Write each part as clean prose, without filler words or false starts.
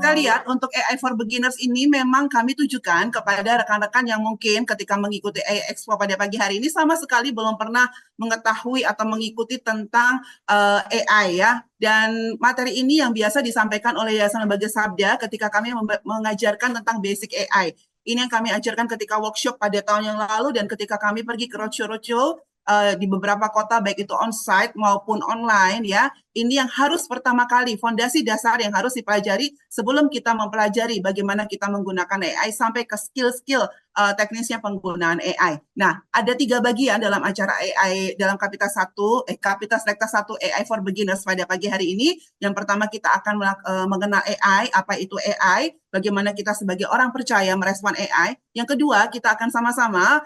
kita lihat untuk AI for Beginners ini memang kami tujukan kepada rekan-rekan yang mungkin ketika mengikuti AI Expo pada pagi hari ini sama sekali belum pernah mengetahui atau mengikuti tentang AI ya. Dan materi ini yang biasa disampaikan oleh Yayasan Lembaga Sabda ketika kami mengajarkan tentang basic AI. Ini yang kami ajarkan ketika workshop pada tahun yang lalu dan ketika kami pergi ke roadshow di beberapa kota baik itu on-site maupun online ya. Ini yang harus pertama kali fondasi dasar yang harus dipelajari sebelum kita mempelajari bagaimana kita menggunakan AI sampai ke skill-skill teknisnya penggunaan AI. Nah, ada 3 bagian dalam acara AI dalam Kapita 1, Kapita Selekta 1 AI for Beginners pada pagi hari ini. Yang pertama kita akan mengenal AI, apa itu AI, bagaimana kita sebagai orang percaya merespon AI. Yang kedua, kita akan sama-sama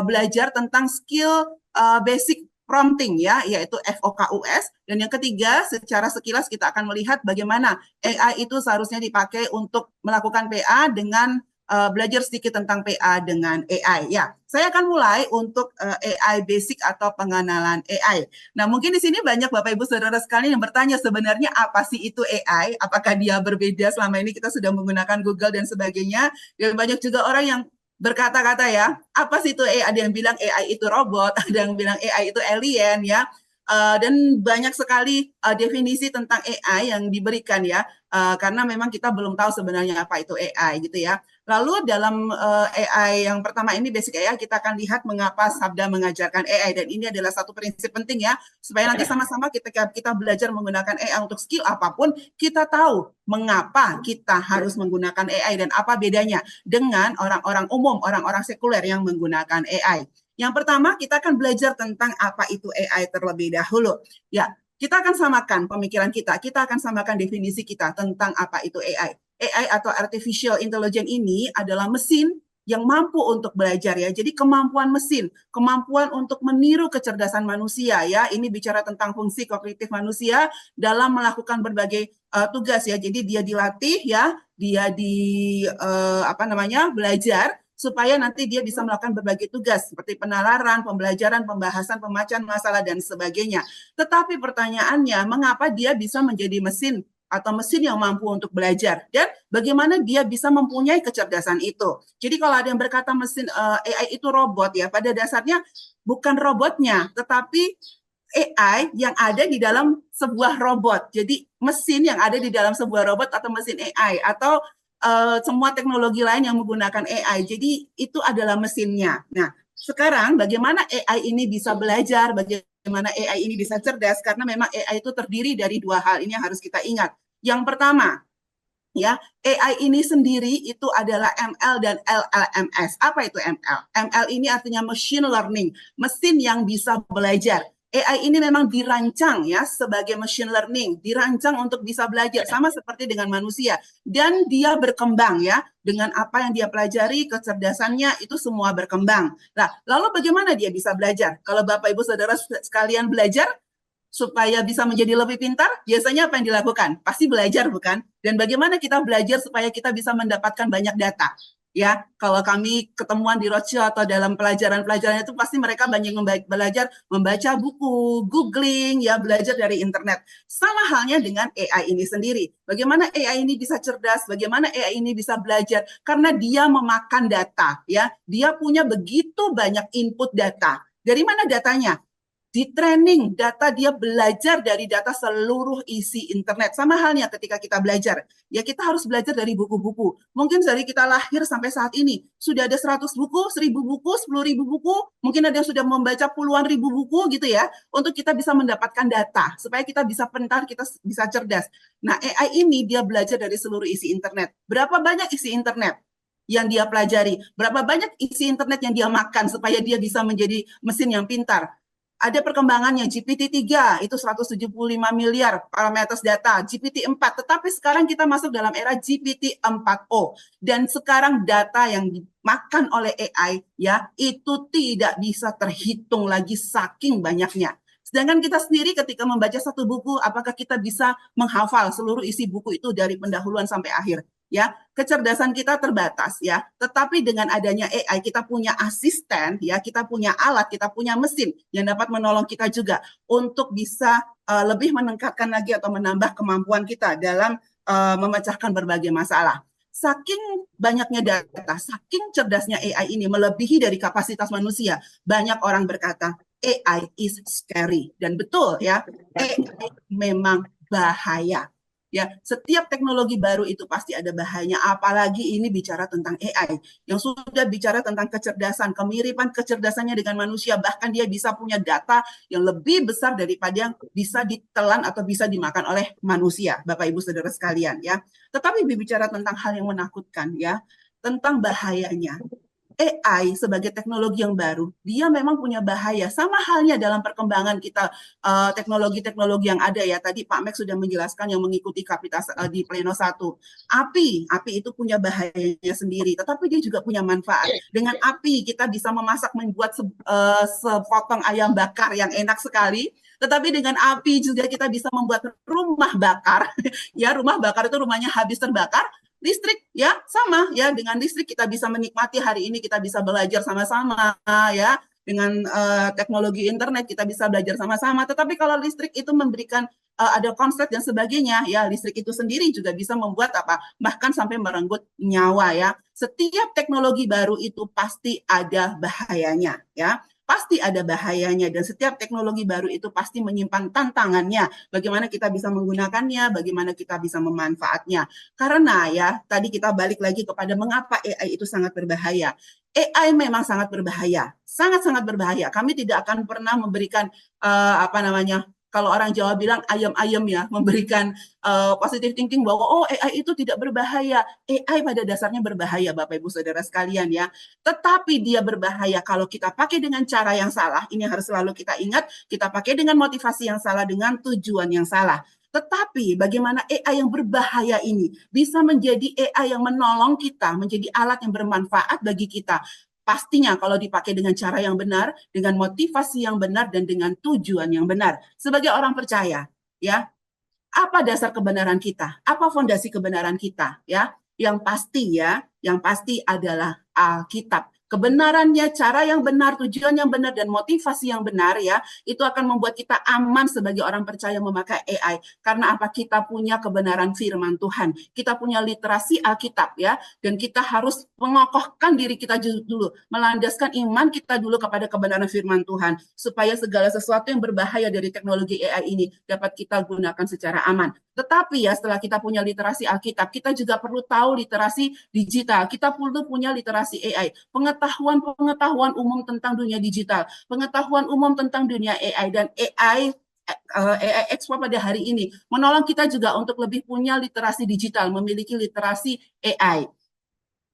belajar tentang skill basic prompting ya, yaitu FOKUS. Dan yang ketiga, secara sekilas kita akan melihat bagaimana AI itu seharusnya dipakai untuk melakukan PA dengan belajar sedikit tentang PA dengan AI. Ya, saya akan mulai untuk AI basic atau pengenalan AI. Nah, mungkin di sini banyak Bapak Ibu Saudara sekalian yang bertanya sebenarnya apa sih itu AI? Apakah dia berbeda selama ini kita sudah menggunakan Google dan sebagainya? Dan banyak juga orang yang berkata-kata ya, apa sih itu AI? Ada yang bilang AI itu robot, ada yang bilang AI itu alien ya. Dan banyak sekali definisi tentang AI yang diberikan ya, karena memang kita belum tahu sebenarnya apa itu AI gitu ya. Lalu dalam AI yang pertama ini basic AI kita akan lihat mengapa Sabda mengajarkan AI dan ini adalah satu prinsip penting ya supaya nanti sama-sama kita belajar menggunakan AI untuk skill apapun kita tahu mengapa kita harus menggunakan AI dan apa bedanya dengan orang-orang umum, orang-orang sekuler yang menggunakan AI. Yang pertama, kita akan belajar tentang apa itu AI terlebih dahulu. Ya, kita akan samakan pemikiran kita akan samakan definisi kita tentang apa itu AI. AI atau Artificial Intelligence ini adalah mesin yang mampu untuk belajar ya. Jadi kemampuan mesin, kemampuan untuk meniru kecerdasan manusia ya. Ini bicara tentang fungsi kognitif manusia dalam melakukan berbagai tugas ya. Jadi dia dilatih ya, dia belajar supaya nanti dia bisa melakukan berbagai tugas seperti penalaran, pembelajaran, pembahasan, pemecahan masalah dan sebagainya. Tetapi pertanyaannya, mengapa dia bisa menjadi mesin atau mesin yang mampu untuk belajar dan bagaimana dia bisa mempunyai kecerdasan itu. Jadi kalau ada yang berkata mesin AI itu robot ya, pada dasarnya bukan robotnya, tetapi AI yang ada di dalam sebuah robot. Jadi mesin yang ada di dalam sebuah robot atau mesin AI atau semua teknologi lain yang menggunakan AI. Jadi itu adalah mesinnya. Nah, sekarang bagaimana AI ini bisa belajar, bagaimana AI ini bisa cerdas, karena memang AI itu terdiri dari 2 hal. Ini yang harus kita ingat. Yang pertama, ya, AI ini sendiri itu adalah ML dan LLMS. Apa itu ML? ML ini artinya machine learning, mesin yang bisa belajar. AI ini memang dirancang ya sebagai machine learning, dirancang untuk bisa belajar sama seperti dengan manusia dan dia berkembang ya dengan apa yang dia pelajari, kecerdasannya itu semua berkembang. Nah, lalu bagaimana dia bisa belajar? Kalau Bapak Ibu Saudara sekalian belajar supaya bisa menjadi lebih pintar, biasanya apa yang dilakukan? Pasti belajar, bukan? Dan bagaimana kita belajar supaya kita bisa mendapatkan banyak data? Ya, kalau kami ketemuan di roadshow atau dalam pelajaran-pelajaran itu pasti mereka banyak belajar membaca buku, googling, ya belajar dari internet. Sama halnya dengan AI ini sendiri. Bagaimana AI ini bisa cerdas? Bagaimana AI ini bisa belajar? Karena dia memakan data, ya. Dia punya begitu banyak input data. Dari mana datanya? Di training data, dia belajar dari data seluruh isi internet. Sama halnya ketika kita belajar. Ya kita harus belajar dari buku-buku. Mungkin dari kita lahir sampai saat ini, sudah ada 100 buku, 1000 buku, 10.000 buku, mungkin ada yang sudah membaca puluhan ribu buku gitu ya, untuk kita bisa mendapatkan data, supaya kita bisa pintar, kita bisa cerdas. Nah AI ini dia belajar dari seluruh isi internet. Berapa banyak isi internet yang dia pelajari? Berapa banyak isi internet yang dia makan supaya dia bisa menjadi mesin yang pintar? Ada perkembangannya, GPT-3 itu 175 miliar parameters data, GPT-4, tetapi sekarang kita masuk dalam era GPT-4o. Dan sekarang data yang dimakan oleh AI ya itu tidak bisa terhitung lagi saking banyaknya. Sedangkan kita sendiri ketika membaca satu buku, apakah kita bisa menghafal seluruh isi buku itu dari pendahuluan sampai akhir? Ya, kecerdasan kita terbatas ya. Tetapi dengan adanya AI kita punya asisten ya, kita punya alat, kita punya mesin yang dapat menolong kita juga untuk bisa lebih meningkatkan lagi atau menambah kemampuan kita dalam memecahkan berbagai masalah. Saking banyaknya data, saking cerdasnya AI ini melebihi dari kapasitas manusia, banyak orang berkata AI is scary. Dan betul ya, AI memang bahaya. Ya, setiap teknologi baru itu pasti ada bahayanya, apalagi ini bicara tentang AI yang sudah bicara tentang kecerdasan, kemiripan kecerdasannya dengan manusia, bahkan dia bisa punya data yang lebih besar daripada yang bisa ditelan atau bisa dimakan oleh manusia, Bapak Ibu Saudara sekalian ya. Tetapi berbicara tentang hal yang menakutkan ya, tentang bahayanya. AI sebagai teknologi yang baru, dia memang punya bahaya. Sama halnya dalam perkembangan kita teknologi-teknologi yang ada ya. Tadi Pak Max sudah menjelaskan yang mengikuti Kapitas di Pleno 1. Api itu punya bahayanya sendiri, tetapi dia juga punya manfaat. Dengan api kita bisa memasak, membuat sepotong ayam bakar yang enak sekali. Tetapi dengan api juga kita bisa membuat rumah bakar. Ya, rumah bakar itu rumahnya habis terbakar. Listrik ya sama ya, dengan listrik kita bisa menikmati hari ini, kita bisa belajar sama-sama ya, dengan teknologi internet kita bisa belajar sama-sama. Tetapi kalau listrik itu memberikan ada konslet dan sebagainya ya, listrik itu sendiri juga bisa membuat apa, bahkan sampai merenggut nyawa ya. Setiap teknologi baru itu pasti ada bahayanya ya, pasti ada bahayanya, dan setiap teknologi baru itu pasti menyimpan tantangannya. Bagaimana kita bisa menggunakannya, bagaimana kita bisa memanfaatnya. Karena ya, tadi kita balik lagi kepada mengapa AI itu sangat berbahaya. AI memang sangat berbahaya, sangat-sangat berbahaya. Kami tidak akan pernah memberikan kalau orang Jawa bilang ayam-ayam ya, memberikan positive thinking bahwa AI itu tidak berbahaya. AI pada dasarnya berbahaya, Bapak Ibu Saudara sekalian ya. Tetapi dia berbahaya kalau kita pakai dengan cara yang salah. Ini harus selalu kita ingat, kita pakai dengan motivasi yang salah, dengan tujuan yang salah. Tetapi bagaimana AI yang berbahaya ini bisa menjadi AI yang menolong kita, menjadi alat yang bermanfaat bagi kita. Pastinya kalau dipakai dengan cara yang benar, dengan motivasi yang benar, dan dengan tujuan yang benar. Sebagai orang percaya, ya, apa dasar kebenaran kita? Apa fondasi kebenaran kita? Ya, yang pasti adalah Alkitab. Kebenarannya, cara yang benar, tujuan yang benar, dan motivasi yang benar ya, itu akan membuat kita aman sebagai orang percaya memakai AI. Karena apa? Kita punya kebenaran firman Tuhan. Kita punya literasi Alkitab ya, dan kita harus mengokohkan diri kita dulu, melandaskan iman kita dulu kepada kebenaran firman Tuhan, supaya segala sesuatu yang berbahaya dari teknologi AI ini dapat kita gunakan secara aman. Tetapi ya, setelah kita punya literasi Alkitab, kita juga perlu tahu literasi digital. Kita perlu punya literasi AI, pengetahuan umum tentang dunia digital, pengetahuan umum tentang dunia AI, dan AI Expo pada hari ini menolong kita juga untuk lebih punya literasi digital, memiliki literasi AI.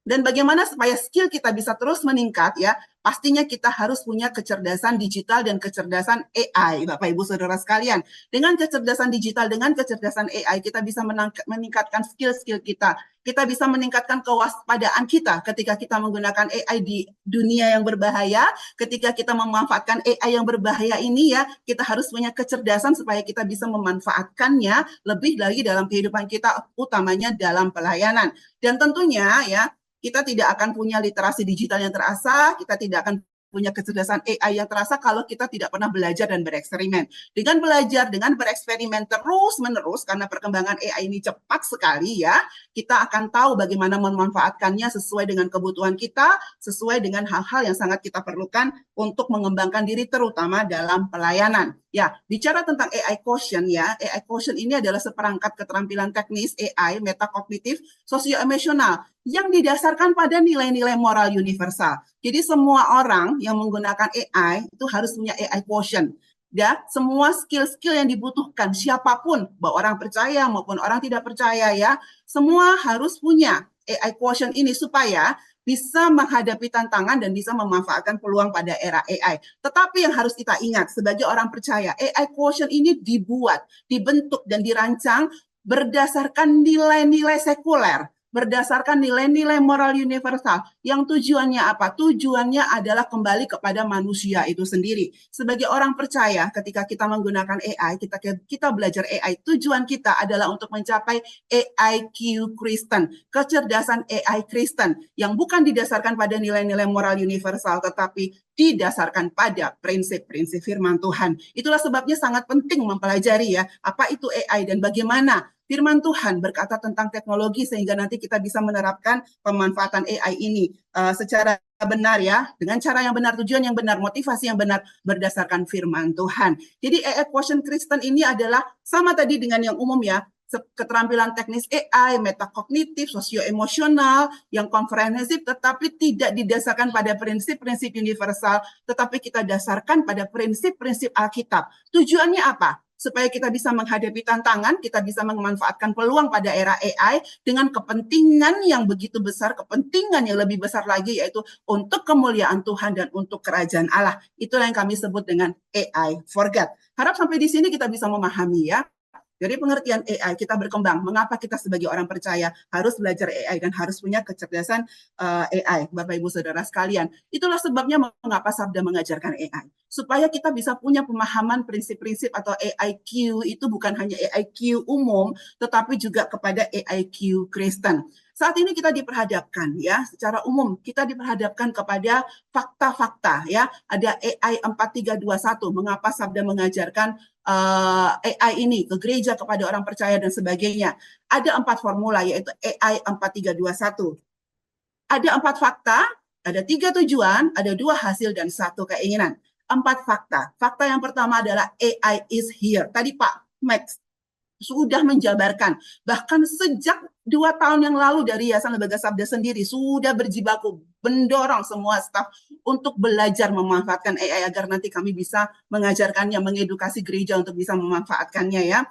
Dan bagaimana supaya skill kita bisa terus meningkat ya, pastinya kita harus punya kecerdasan digital dan kecerdasan AI, Bapak Ibu Saudara sekalian. Dengan kecerdasan digital, dengan kecerdasan AI, kita bisa meningkatkan skill-skill kita. Kita bisa meningkatkan kewaspadaan kita ketika kita menggunakan AI di dunia yang berbahaya. Ketika kita memanfaatkan AI yang berbahaya ini ya, kita harus punya kecerdasan supaya kita bisa memanfaatkannya lebih lagi dalam kehidupan kita, utamanya dalam pelayanan. Dan tentunya ya, kita tidak akan punya literasi digital yang terasa, kita tidak akan punya kecerdasan AI yang terasa kalau kita tidak pernah belajar dan bereksperimen. Dengan belajar, dengan bereksperimen terus-menerus, karena perkembangan AI ini cepat sekali ya, kita akan tahu bagaimana memanfaatkannya sesuai dengan kebutuhan kita, sesuai dengan hal-hal yang sangat kita perlukan untuk mengembangkan diri, terutama dalam pelayanan. Ya, bicara tentang AI quotient ya, AI quotient ini adalah seperangkat keterampilan teknis AI, metakognitif, sosio-emosional yang didasarkan pada nilai-nilai moral universal. Jadi semua orang yang menggunakan AI itu harus punya AI quotient. Ya, semua skill-skill yang dibutuhkan siapapun, baik orang percaya maupun orang tidak percaya ya, semua harus punya AI quotient ini supaya bisa menghadapi tantangan dan bisa memanfaatkan peluang pada era AI. Tetapi yang harus kita ingat sebagai orang percaya, AI quotient ini dibuat, dibentuk, dan dirancang berdasarkan nilai-nilai sekuler, berdasarkan nilai-nilai moral universal yang tujuannya apa? Tujuannya adalah kembali kepada manusia itu sendiri. Sebagai orang percaya, ketika kita menggunakan AI, kita belajar AI, tujuan kita adalah untuk mencapai AIQ Kristen, kecerdasan AI Kristen, yang bukan didasarkan pada nilai-nilai moral universal, tetapi didasarkan pada prinsip-prinsip firman Tuhan. Itulah sebabnya sangat penting mempelajari ya, apa itu AI dan bagaimana firman Tuhan berkata tentang teknologi sehingga nanti kita bisa menerapkan pemanfaatan AI ini secara benar ya, dengan cara yang benar, tujuan yang benar, motivasi yang benar berdasarkan firman Tuhan. Jadi AI Quotient Kristen ini adalah sama tadi dengan yang umum ya, keterampilan teknis AI, metakognitif, sosio-emosional, yang komprehensif, tetapi tidak didasarkan pada prinsip-prinsip universal, tetapi kita dasarkan pada prinsip-prinsip Alkitab. Tujuannya apa? Supaya kita bisa menghadapi tantangan, kita bisa memanfaatkan peluang pada era AI dengan kepentingan yang begitu besar, kepentingan yang lebih besar lagi, yaitu untuk kemuliaan Tuhan dan untuk kerajaan Allah. Itulah yang kami sebut dengan AI for God. Harap sampai di sini kita bisa memahami ya. Dari pengertian AI kita berkembang. Mengapa kita sebagai orang percaya harus belajar AI dan harus punya kecerdasan AI, Bapak Ibu Saudara sekalian. Itulah sebabnya mengapa Sabda mengajarkan AI. Supaya kita bisa punya pemahaman prinsip-prinsip atau AIQ itu bukan hanya AIQ umum, tetapi juga kepada AIQ Kristen. Saat ini kita diperhadapkan ya, secara umum kita diperhadapkan kepada fakta-fakta ya. Ada AI 4321, mengapa Sabda mengajarkan AI ini ke gereja kepada orang percaya dan sebagainya. Ada 4 formula yaitu AI 4321. Ada 4 fakta, ada 3 tujuan, ada 2 hasil dan 1 keinginan. 4 fakta. Fakta yang pertama adalah AI is here. Tadi Pak Max sudah menjabarkan. Bahkan sejak 2 tahun yang lalu dari Yayasan Lembaga Sabda sendiri sudah berjibaku mendorong semua staf untuk belajar memanfaatkan AI agar nanti kami bisa mengajarkannya, mengedukasi gereja untuk bisa memanfaatkannya ya.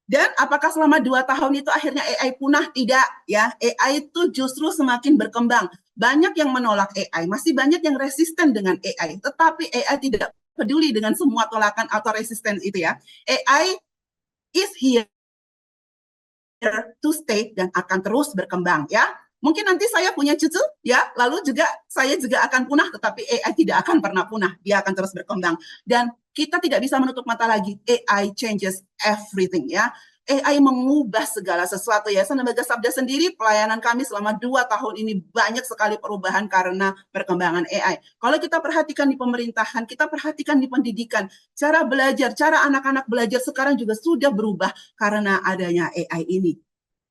Dan apakah selama 2 tahun itu akhirnya AI punah? Tidak ya. AI itu justru semakin berkembang. Banyak yang menolak AI, masih banyak yang resisten dengan AI. Tetapi AI tidak peduli dengan semua tolakan atau resisten itu ya. AI is here to stay dan akan terus berkembang ya. Mungkin nanti saya punya cucu ya, lalu juga saya juga akan punah, tetapi AI tidak akan pernah punah, dia akan terus berkembang. Dan kita tidak bisa menutup mata lagi, AI changes everything ya. AI mengubah segala sesuatu ya. Lembaga Sabda sendiri, pelayanan kami selama 2 tahun ini banyak sekali perubahan karena perkembangan AI. Kalau kita perhatikan di pemerintahan, kita perhatikan di pendidikan, cara belajar, cara anak-anak belajar sekarang juga sudah berubah karena adanya AI ini.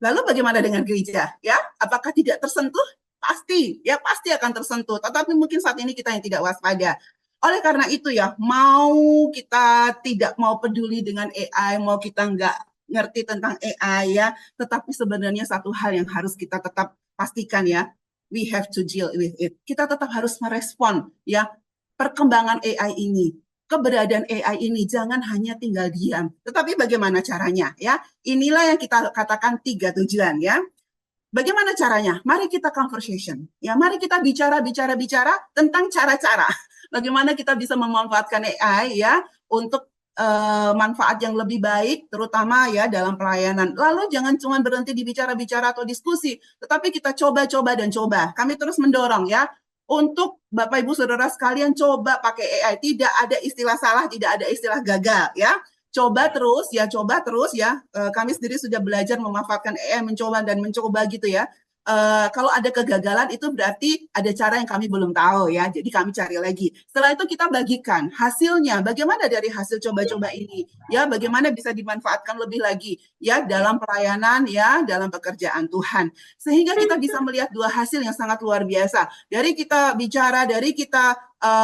Lalu bagaimana dengan gereja? Ya, apakah tidak tersentuh? Pasti, ya pasti akan tersentuh. Tetapi mungkin saat ini kita yang tidak waspada. Oleh karena itu ya, mau kita tidak mau peduli dengan AI, mau kita nggak ngerti tentang AI ya, tetapi sebenarnya satu hal yang harus kita tetap pastikan ya, we have to deal with it. Kita tetap harus merespon ya perkembangan AI ini. Keberadaan AI ini jangan hanya tinggal diam, tetapi bagaimana caranya ya? Inilah yang kita katakan 3 tujuan ya. Bagaimana caranya? Mari kita conversation. Ya, mari kita bicara tentang cara-cara. Bagaimana kita bisa memanfaatkan AI ya untuk manfaat yang lebih baik, terutama ya dalam pelayanan. Lalu jangan cuma berhenti di bicara-bicara atau diskusi, tetapi kita coba-coba dan coba. Kami terus mendorong ya untuk Bapak Ibu Saudara sekalian coba pakai AI. Tidak ada istilah salah, tidak ada istilah gagal ya. Coba terus ya. Kami sendiri sudah belajar memanfaatkan AI, mencoba gitu ya. Kalau ada kegagalan itu berarti ada cara yang kami belum tahu ya. Jadi kami cari lagi. Setelah itu kita bagikan hasilnya. Bagaimana dari hasil coba-coba ini? Ya, bagaimana bisa dimanfaatkan lebih lagi ya dalam pelayanan ya, dalam pekerjaan Tuhan. Sehingga kita bisa melihat 2 hasil yang sangat luar biasa. Dari kita bicara, dari kita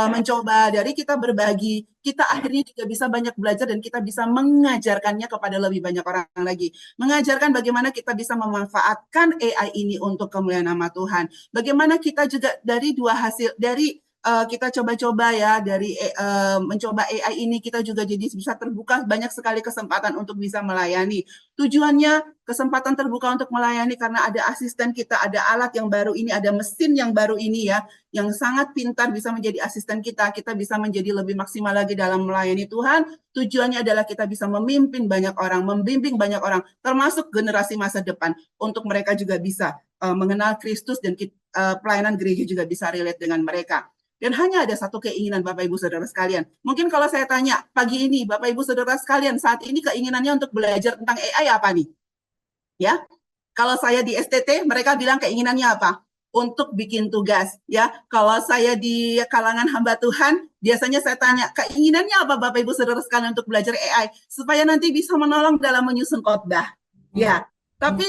mencoba, dari kita berbagi, kita akhirnya juga bisa banyak belajar dan kita bisa mengajarkannya kepada lebih banyak orang lagi. Mengajarkan bagaimana kita bisa memanfaatkan AI ini untuk kemuliaan nama Tuhan. Bagaimana kita juga dari 2 hasil, dari kita coba-coba ya, dari mencoba AI ini kita juga jadi bisa terbuka banyak sekali kesempatan untuk bisa melayani. Tujuannya kesempatan terbuka untuk melayani karena ada asisten kita, ada alat yang baru ini, ada mesin yang baru ini ya, yang sangat pintar bisa menjadi asisten kita bisa menjadi lebih maksimal lagi dalam melayani Tuhan. Tujuannya adalah kita bisa memimpin banyak orang, membimbing banyak orang, termasuk generasi masa depan, untuk mereka juga bisa mengenal Kristus dan pelayanan gereja juga bisa relate dengan mereka. Dan hanya ada satu keinginan Bapak Ibu Saudara sekalian. Mungkin kalau saya tanya pagi ini Bapak Ibu Saudara sekalian, saat ini keinginannya untuk belajar tentang AI apa nih? Ya, kalau saya di STT, mereka bilang keinginannya apa? Untuk bikin tugas. Ya, kalau saya di kalangan hamba Tuhan, biasanya saya tanya, keinginannya apa Bapak Ibu Saudara sekalian untuk belajar AI? Supaya nanti bisa menolong dalam menyusun khotbah. Ya, tapi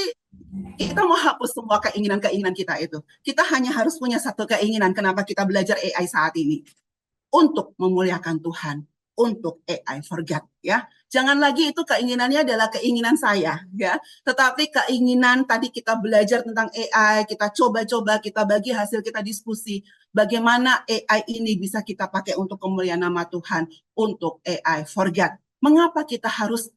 kita mau hapus semua keinginan-keinginan kita itu. Kita hanya harus punya satu keinginan kenapa kita belajar AI saat ini. Untuk memuliakan Tuhan, untuk AI forget ya. Jangan lagi itu keinginannya adalah keinginan saya ya, tetapi keinginan tadi kita belajar tentang AI, kita coba-coba, kita bagi hasil, kita diskusi bagaimana AI ini bisa kita pakai untuk kemuliaan nama Tuhan, untuk AI forget. Mengapa kita harus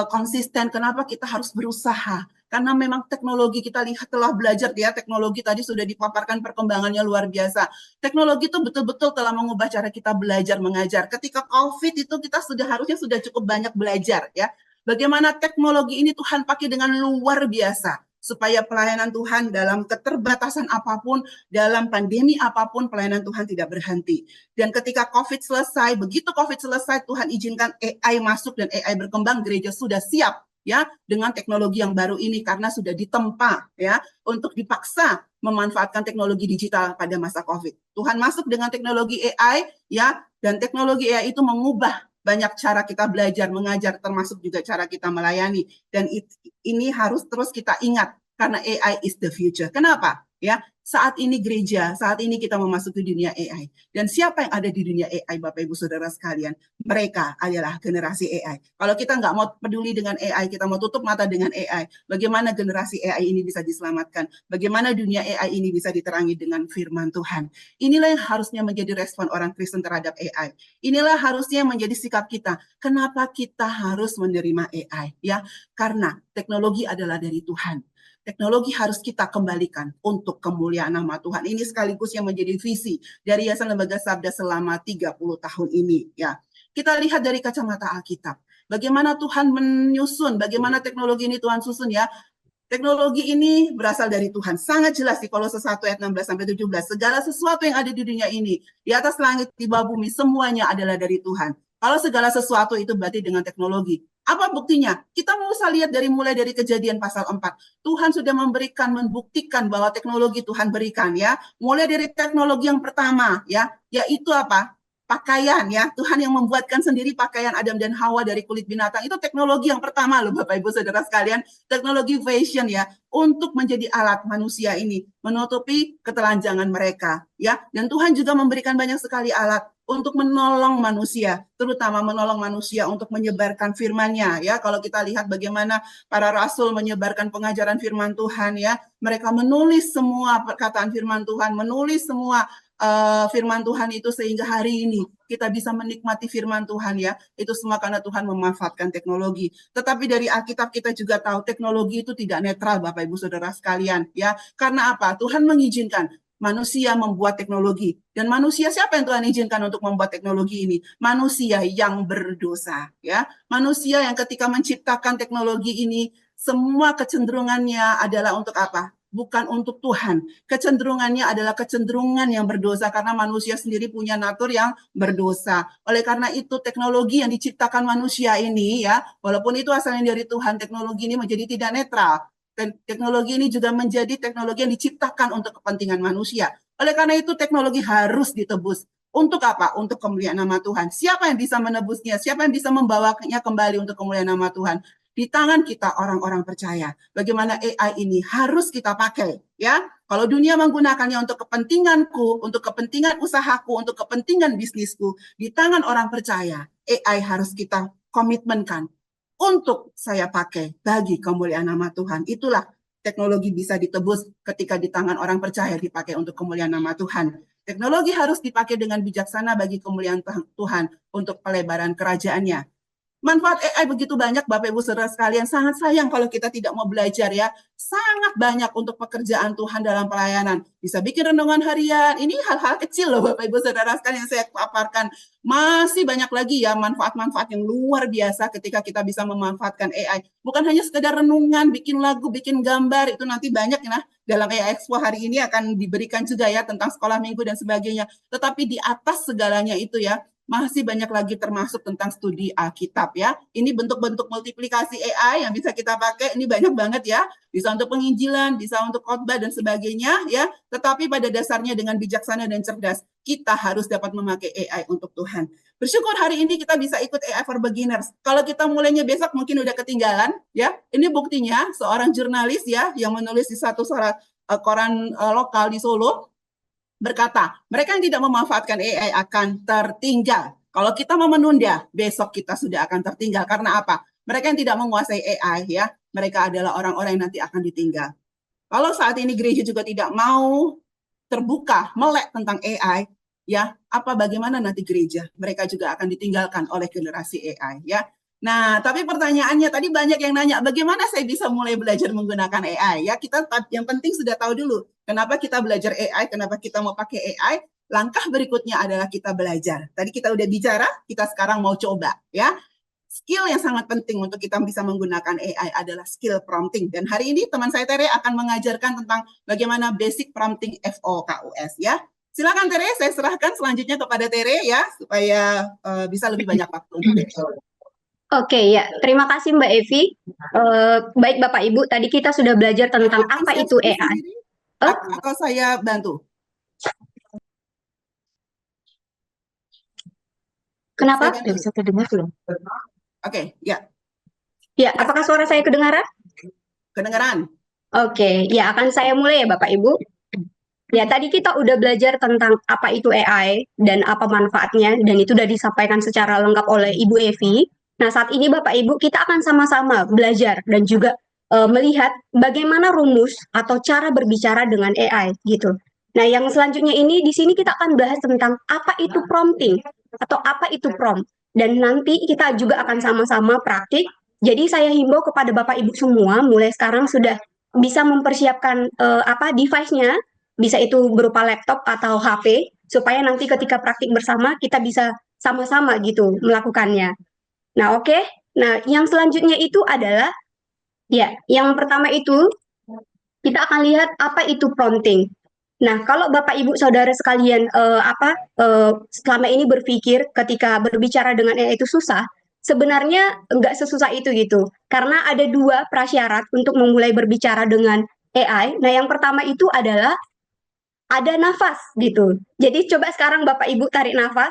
konsisten, kenapa kita harus berusaha? Karena memang teknologi kita lihat telah belajar ya, teknologi tadi sudah dipaparkan perkembangannya luar biasa. Teknologi itu betul-betul telah mengubah cara kita belajar mengajar. Ketika COVID itu kita harusnya sudah cukup banyak belajar ya. Bagaimana teknologi ini Tuhan pakai dengan luar biasa supaya pelayanan Tuhan dalam keterbatasan apapun, dalam pandemi apapun, pelayanan Tuhan tidak berhenti. Dan ketika COVID selesai, begitu COVID selesai, Tuhan izinkan AI masuk dan AI berkembang, gereja sudah siap ya dengan teknologi yang baru ini karena sudah ditempa ya untuk dipaksa memanfaatkan teknologi digital pada masa COVID. Tuhan masuk dengan teknologi AI ya, dan teknologi AI itu mengubah banyak cara kita belajar, mengajar, termasuk juga cara kita melayani. Dan ini harus terus kita ingat karena AI is the future. Kenapa? Ya, saat ini gereja, saat ini kita memasuki dunia AI. Dan siapa yang ada di dunia AI, Bapak Ibu Saudara sekalian? Mereka adalah generasi AI. Kalau kita nggak mau peduli dengan AI, kita mau tutup mata dengan AI, bagaimana generasi AI ini bisa diselamatkan? Bagaimana dunia AI ini bisa diterangi dengan firman Tuhan? Inilah yang harusnya menjadi respon orang Kristen terhadap AI. Inilah harusnya menjadi sikap kita. Kenapa kita harus menerima AI? Ya, karena teknologi adalah dari Tuhan. Teknologi harus kita kembalikan untuk kemuliaan nama Tuhan. Ini sekaligus yang menjadi visi dari Yayasan Lembaga Sabda selama 30 tahun ini. Ya, kita lihat dari kacamata Alkitab. Bagaimana Tuhan menyusun, bagaimana teknologi ini Tuhan susun ya. Teknologi ini berasal dari Tuhan. Sangat jelas di Kolose 1 ayat 16-17. Segala sesuatu yang ada di dunia ini, di atas langit, di bawah bumi, semuanya adalah dari Tuhan. Kalau segala sesuatu itu berarti dengan teknologi. Apa buktinya? Kita mau lihat mulai dari Kejadian pasal 4. Tuhan sudah membuktikan bahwa teknologi Tuhan berikan ya. Mulai dari teknologi yang pertama ya, yaitu apa? Pakaian ya. Tuhan yang membuatkan sendiri pakaian Adam dan Hawa dari kulit binatang. Itu teknologi yang pertama loh Bapak Ibu Saudara sekalian. Teknologi fashion ya, untuk menjadi alat manusia ini menutupi ketelanjangan mereka ya. Dan Tuhan juga memberikan banyak sekali alat untuk menolong manusia, terutama menolong manusia untuk menyebarkan firman-Nya ya. Kalau kita lihat bagaimana para rasul menyebarkan pengajaran firman Tuhan ya, mereka menulis semua perkataan firman Tuhan, menulis semua firman Tuhan itu sehingga hari ini kita bisa menikmati firman Tuhan ya. Itu semua karena Tuhan memanfaatkan teknologi. Tetapi dari Alkitab kita juga tahu teknologi itu tidak netral Bapak Ibu Saudara sekalian ya. Karena apa? Tuhan mengizinkan manusia membuat teknologi. Dan manusia siapa yang Tuhan izinkan untuk membuat teknologi ini? Manusia yang berdosa ya. Manusia yang ketika menciptakan teknologi ini semua kecenderungannya adalah untuk apa? Bukan untuk Tuhan. Kecenderungannya adalah kecenderungan yang berdosa karena manusia sendiri punya natur yang berdosa. Oleh karena itu teknologi yang diciptakan manusia ini ya, walaupun itu asalnya dari Tuhan, teknologi ini menjadi tidak netral. Dan teknologi ini juga menjadi teknologi yang diciptakan untuk kepentingan manusia. Oleh karena itu teknologi harus ditebus. Untuk apa? Untuk kemuliaan nama Tuhan. Siapa yang bisa menebusnya? Siapa yang bisa membawanya kembali untuk kemuliaan nama Tuhan? Di tangan kita orang-orang percaya. Bagaimana AI ini harus kita pakai, ya. Kalau dunia menggunakannya untuk kepentinganku, untuk kepentingan usahaku, untuk kepentingan bisnisku, di tangan orang percaya, AI harus kita komitmenkan untuk saya pakai bagi kemuliaan nama Tuhan. Itulah teknologi bisa ditebus ketika di tangan orang percaya dipakai untuk kemuliaan nama Tuhan. Teknologi harus dipakai dengan bijaksana bagi kemuliaan Tuhan untuk pelebaran kerajaannya. Manfaat AI begitu banyak, Bapak Ibu Saudara sekalian. Sangat sayang kalau kita tidak mau belajar ya. Sangat banyak untuk pekerjaan Tuhan dalam pelayanan. Bisa bikin renungan harian. Ini hal-hal kecil loh Bapak Ibu Saudara sekalian yang saya paparkan. Masih banyak lagi ya manfaat-manfaat yang luar biasa ketika kita bisa memanfaatkan AI. Bukan hanya sekedar renungan, bikin lagu, bikin gambar. Itu nanti banyak ya. Dalam AI Expo hari ini akan diberikan juga ya tentang sekolah minggu dan sebagainya. Tetapi di atas segalanya itu ya, masih banyak lagi termasuk tentang studi Alkitab ya. Ini bentuk-bentuk multiplikasi AI yang bisa kita pakai, ini banyak banget ya. Bisa untuk penginjilan, bisa untuk khotbah dan sebagainya ya. Tetapi pada dasarnya dengan bijaksana dan cerdas, kita harus dapat memakai AI untuk Tuhan. Bersyukur hari ini kita bisa ikut AI for Beginners. Kalau kita mulainya besok mungkin udah ketinggalan ya. Ini buktinya seorang jurnalis ya yang menulis di satu koran lokal di Solo berkata, mereka yang tidak memanfaatkan AI akan tertinggal. Kalau kita mau menunda, besok kita sudah akan tertinggal. Karena apa? Mereka yang tidak menguasai AI, ya, mereka adalah orang-orang yang nanti akan ditinggal. Kalau saat ini gereja juga tidak mau terbuka, melek tentang AI, ya, bagaimana nanti gereja? Mereka juga akan ditinggalkan oleh generasi AI, ya. Nah, tapi pertanyaannya tadi banyak yang nanya, bagaimana saya bisa mulai belajar menggunakan AI? Ya, kita yang penting sudah tahu dulu kenapa kita belajar AI, kenapa kita mau pakai AI. Langkah berikutnya adalah kita belajar. Tadi kita udah bicara, kita sekarang mau coba, ya. Skill yang sangat penting untuk kita bisa menggunakan AI adalah skill prompting. Dan hari ini teman saya Tere akan mengajarkan tentang bagaimana basic prompting FOKUS, ya. Silakan Tere, saya serahkan selanjutnya kepada Tere ya, supaya bisa lebih banyak waktu untuk Tere. Oke ya, terima kasih Mbak Evi. Baik Bapak Ibu, tadi kita sudah belajar tentang apa itu AI. Atau saya bantu? Kenapa? Saya bisa terdengar belum? Oke, ya. Ya, apakah suara saya kedengaran? Kedengaran. Oke, ya akan saya mulai ya Bapak Ibu. Ya, tadi kita udah belajar tentang apa itu AI dan apa manfaatnya, dan itu sudah disampaikan secara lengkap oleh Ibu Evi. Nah, saat ini Bapak Ibu, kita akan sama-sama belajar dan juga melihat bagaimana rumus atau cara berbicara dengan AI gitu. Nah, yang selanjutnya ini di sini kita akan bahas tentang apa itu prompting atau apa itu prompt. Dan nanti kita juga akan sama-sama praktik. Jadi saya himbau kepada Bapak Ibu semua mulai sekarang sudah bisa mempersiapkan device-nya, bisa itu berupa laptop atau HP, supaya nanti ketika praktik bersama kita bisa sama-sama gitu melakukannya. Nah, oke. Nah, yang selanjutnya itu adalah, ya, yang pertama itu kita akan lihat apa itu prompting. Nah, kalau Bapak Ibu Saudara sekalian selama ini berpikir ketika berbicara dengan AI itu susah, sebenarnya nggak sesusah itu gitu. Karena ada dua prasyarat untuk memulai berbicara dengan AI. Nah, yang pertama itu adalah ada nafas gitu. Jadi coba sekarang Bapak Ibu tarik nafas.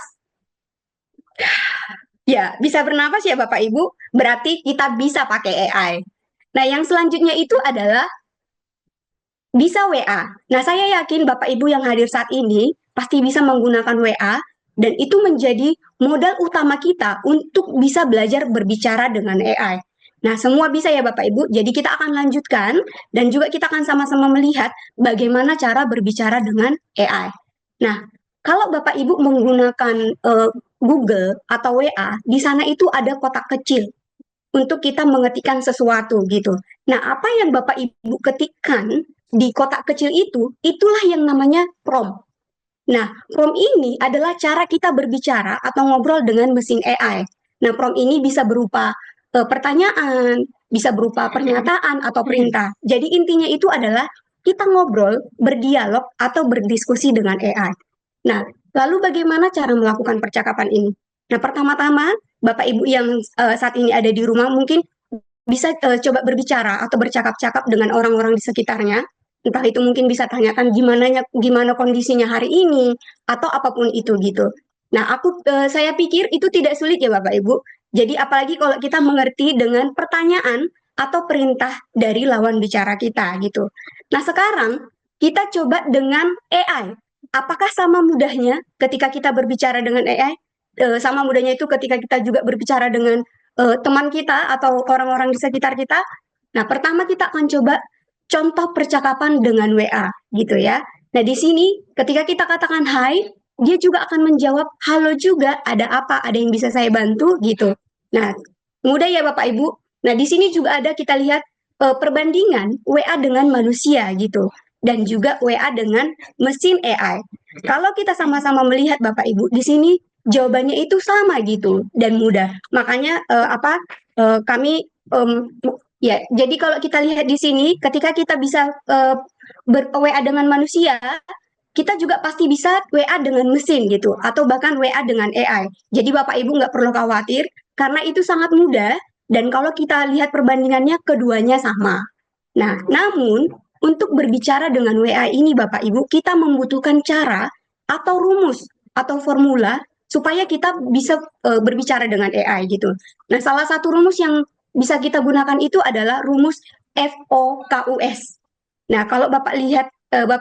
Ya, bisa bernafas ya Bapak Ibu, berarti kita bisa pakai AI. Nah, yang selanjutnya itu adalah bisa WA. Nah, saya yakin Bapak Ibu yang hadir saat ini pasti bisa menggunakan WA, dan itu menjadi modal utama kita untuk bisa belajar berbicara dengan AI. Nah, semua bisa ya Bapak Ibu. Jadi kita akan lanjutkan dan juga kita akan sama-sama melihat bagaimana cara berbicara dengan AI. Nah, kalau Bapak Ibu menggunakan Google atau WA, di sana itu ada kotak kecil untuk kita mengetikkan sesuatu gitu. Nah, apa yang Bapak Ibu ketikkan di kotak kecil itu, itulah yang namanya prompt. Nah, prompt ini adalah cara kita berbicara atau ngobrol dengan mesin AI. Nah, prompt ini bisa berupa pertanyaan, bisa berupa pernyataan atau perintah. Jadi intinya itu adalah kita ngobrol, berdialog, atau berdiskusi dengan AI. Nah, lalu bagaimana cara melakukan percakapan ini? Nah, pertama-tama, Bapak Ibu yang saat ini ada di rumah mungkin bisa coba berbicara atau bercakap-cakap dengan orang-orang di sekitarnya. Entah itu mungkin bisa tanyakan gimana kondisinya hari ini atau apapun itu gitu. Nah, saya pikir itu tidak sulit ya Bapak Ibu. Jadi apalagi kalau kita mengerti dengan pertanyaan atau perintah dari lawan bicara kita gitu. Nah, sekarang kita coba dengan AI. Apakah sama mudahnya ketika kita berbicara dengan AI? Sama mudahnya itu ketika kita juga berbicara dengan teman kita atau orang-orang di sekitar kita. Nah, pertama kita akan coba contoh percakapan dengan WA gitu ya. Nah, di sini ketika kita katakan hai, dia juga akan menjawab halo juga, ada apa, ada yang bisa saya bantu gitu. Nah, Mudah ya Bapak Ibu. Nah, di sini juga ada kita lihat perbandingan WA dengan manusia gitu dan juga WA dengan mesin AI. Kalau kita sama-sama melihat Bapak Ibu, di sini jawabannya itu sama gitu dan mudah. Makanya kami ya, jadi kalau kita lihat di sini ketika kita bisa ber-WA dengan manusia, kita juga pasti bisa WA dengan mesin gitu, atau bahkan WA dengan AI. Jadi Bapak Ibu nggak perlu khawatir, karena itu sangat mudah, dan kalau kita lihat perbandingannya, keduanya sama. Nah, namun, untuk berbicara dengan WA ini Bapak Ibu, kita membutuhkan cara atau rumus atau formula supaya kita bisa berbicara dengan AI gitu. Nah, salah satu rumus yang bisa kita gunakan itu adalah rumus FOKUS. Nah, kalau Bapak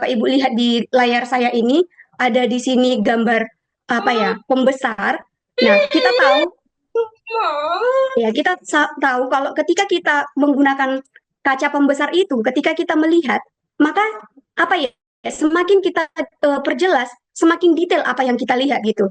Ibu lihat di layar saya ini, ada di sini gambar apa ya, pembesar. Nah, kita tahu kalau ketika kita menggunakan kaca pembesar itu, ketika kita melihat, maka apa ya, semakin kita perjelas, semakin detail apa yang kita lihat gitu.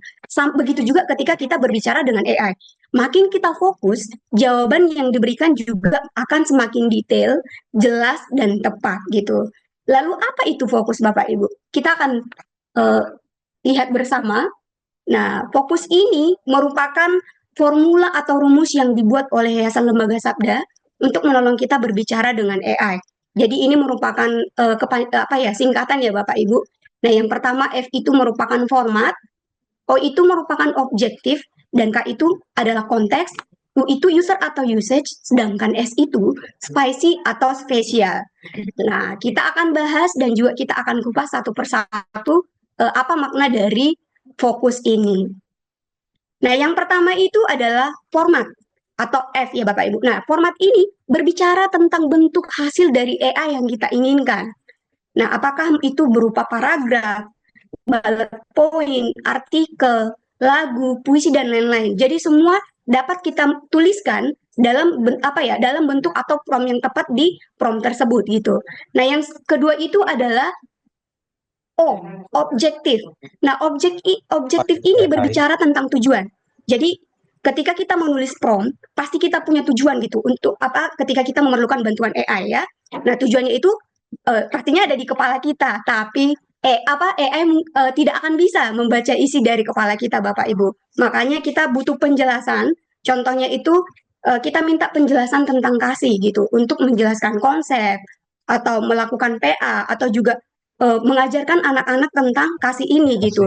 Begitu juga ketika kita berbicara dengan AI. Makin kita fokus, jawaban yang diberikan juga akan semakin detail, jelas, dan tepat gitu. Lalu apa itu fokus Bapak Ibu? Kita akan eh, lihat bersama. Nah, fokus ini merupakan formula atau rumus yang dibuat oleh Yayasan Lembaga Sabda untuk menolong kita berbicara dengan AI. Jadi ini merupakan singkatan ya Bapak Ibu. Nah, yang pertama F itu merupakan format, O itu merupakan objektif, dan K itu adalah konteks, U itu user atau usage, sedangkan S itu spicy atau spesial. Nah, kita akan bahas dan juga kita akan kupas satu persatu apa makna dari fokus ini. Nah, yang pertama itu adalah format atau F ya Bapak Ibu. Nah, format ini berbicara tentang bentuk hasil dari AI yang kita inginkan. Nah, apakah itu berupa paragraf, bullet point, artikel, lagu, puisi dan lain-lain. Jadi semua dapat kita tuliskan dalam bentuk atau prompt yang tepat di prompt tersebut gitu. Nah, yang kedua itu adalah objektif. Nah, objektif ini berbicara tentang tujuan. Jadi, ketika kita menulis prompt, pasti kita punya tujuan gitu untuk apa ketika kita memerlukan bantuan AI ya. Nah, tujuannya itu pastinya ada di kepala kita, tapi AI tidak akan bisa membaca isi dari kepala kita Bapak Ibu. Makanya kita butuh penjelasan. Contohnya itu kita minta penjelasan tentang kasih gitu untuk menjelaskan konsep atau melakukan PA atau juga mengajarkan anak-anak tentang kasih ini gitu.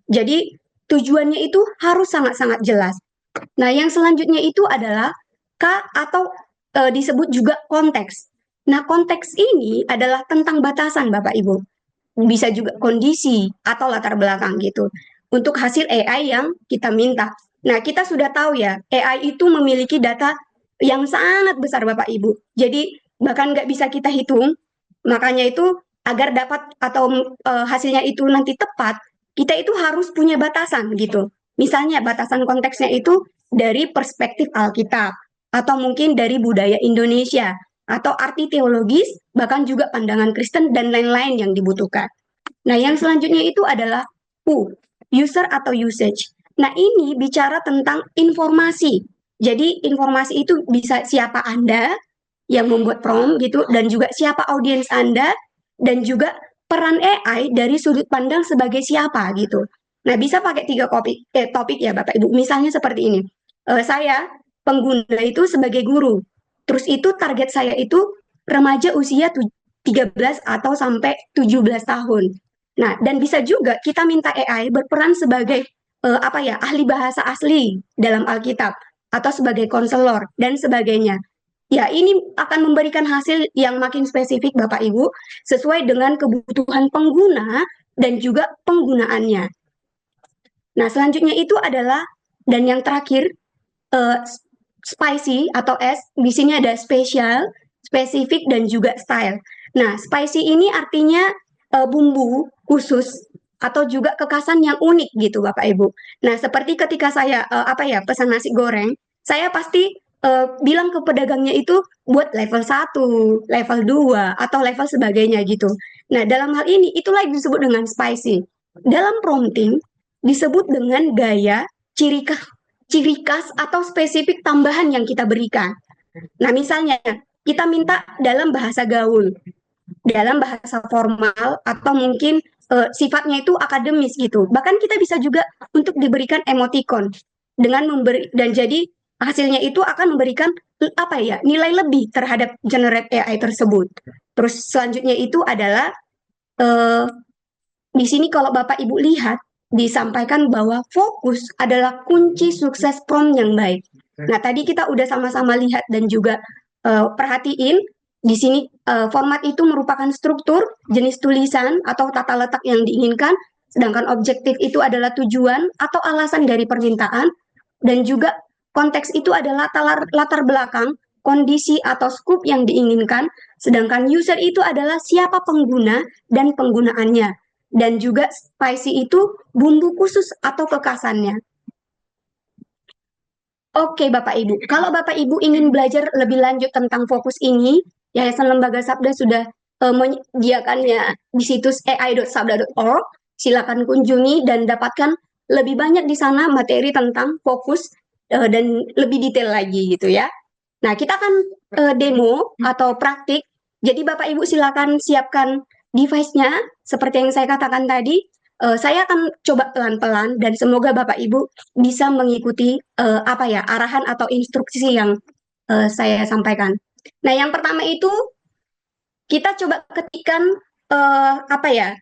Jadi tujuannya itu harus sangat-sangat jelas. Nah, yang selanjutnya itu adalah K atau disebut juga konteks. Nah, konteks ini adalah tentang batasan Bapak Ibu. Bisa juga kondisi atau latar belakang gitu. Untuk hasil AI yang kita minta. Nah, kita sudah tahu ya, AI itu memiliki data yang sangat besar Bapak Ibu. Jadi, bahkan nggak bisa kita hitung. Makanya itu agar dapat atau hasilnya itu nanti tepat, kita itu harus punya batasan gitu. Misalnya batasan konteksnya itu dari perspektif Alkitab atau mungkin dari budaya Indonesia atau arti teologis, bahkan juga pandangan Kristen dan lain-lain yang dibutuhkan. Nah, yang selanjutnya itu adalah U, user atau usage. Nah, ini bicara tentang informasi. Jadi, informasi itu bisa siapa Anda yang membuat prompt gitu, dan juga siapa audiens Anda, dan juga peran AI dari sudut pandang sebagai siapa gitu. Nah, bisa pakai topik ya Bapak Ibu. Misalnya seperti ini. Saya pengguna itu sebagai guru. Terus itu target saya itu remaja usia 13 atau sampai 17 tahun. Nah, dan bisa juga kita minta AI berperan sebagai ahli bahasa asli dalam Alkitab atau sebagai konselor dan sebagainya. Ya, ini akan memberikan hasil yang makin spesifik Bapak Ibu sesuai dengan kebutuhan pengguna dan juga penggunaannya. Nah, selanjutnya itu adalah dan yang terakhir spicy atau S, di sini ada spesial, spesifik dan juga style. Nah, spicy ini artinya bumbu khusus atau juga kekasan yang unik gitu Bapak Ibu. Nah, seperti ketika saya pesan nasi goreng, saya pasti bilang ke pedagangnya itu buat level 1, level 2 atau level sebagainya gitu. Nah, dalam hal ini itulah yang disebut dengan spicy. Dalam prompting disebut dengan gaya, ciri khas ciri khas atau spesifik tambahan yang kita berikan. Nah, misalnya kita minta dalam bahasa gaul, dalam bahasa formal, atau mungkin sifatnya itu akademis gitu. Bahkan kita bisa juga untuk diberikan emoticon dengan memberi, dan jadi hasilnya itu akan memberikan apa ya, nilai lebih terhadap generate AI tersebut. Terus selanjutnya itu adalah eh, di sini kalau Bapak Ibu lihat disampaikan bahwa fokus adalah kunci sukses prompt yang baik. Nah, tadi kita udah sama-sama lihat dan juga perhatiin di sini format itu merupakan struktur, jenis tulisan atau tata letak yang diinginkan, sedangkan objektif itu adalah tujuan atau alasan dari permintaan, dan juga konteks itu adalah latar belakang, kondisi atau scope yang diinginkan, sedangkan user itu adalah siapa pengguna dan penggunaannya. Dan juga spicy itu bumbu khusus atau kekasannya. Oke Bapak Ibu, kalau Bapak Ibu ingin belajar lebih lanjut tentang fokus ini, Yayasan Lembaga Sabda sudah menyediakannya di situs ai.sabda.org. Silakan kunjungi dan dapatkan lebih banyak di sana materi tentang fokus dan lebih detail lagi gitu ya. Nah, kita akan demo atau praktik. Jadi Bapak Ibu silakan siapkan device-nya seperti yang saya katakan tadi. Saya akan coba pelan-pelan dan semoga Bapak Ibu bisa mengikuti apa ya, arahan atau instruksi yang saya sampaikan. Nah, yang pertama itu kita coba ketikkan apa ya,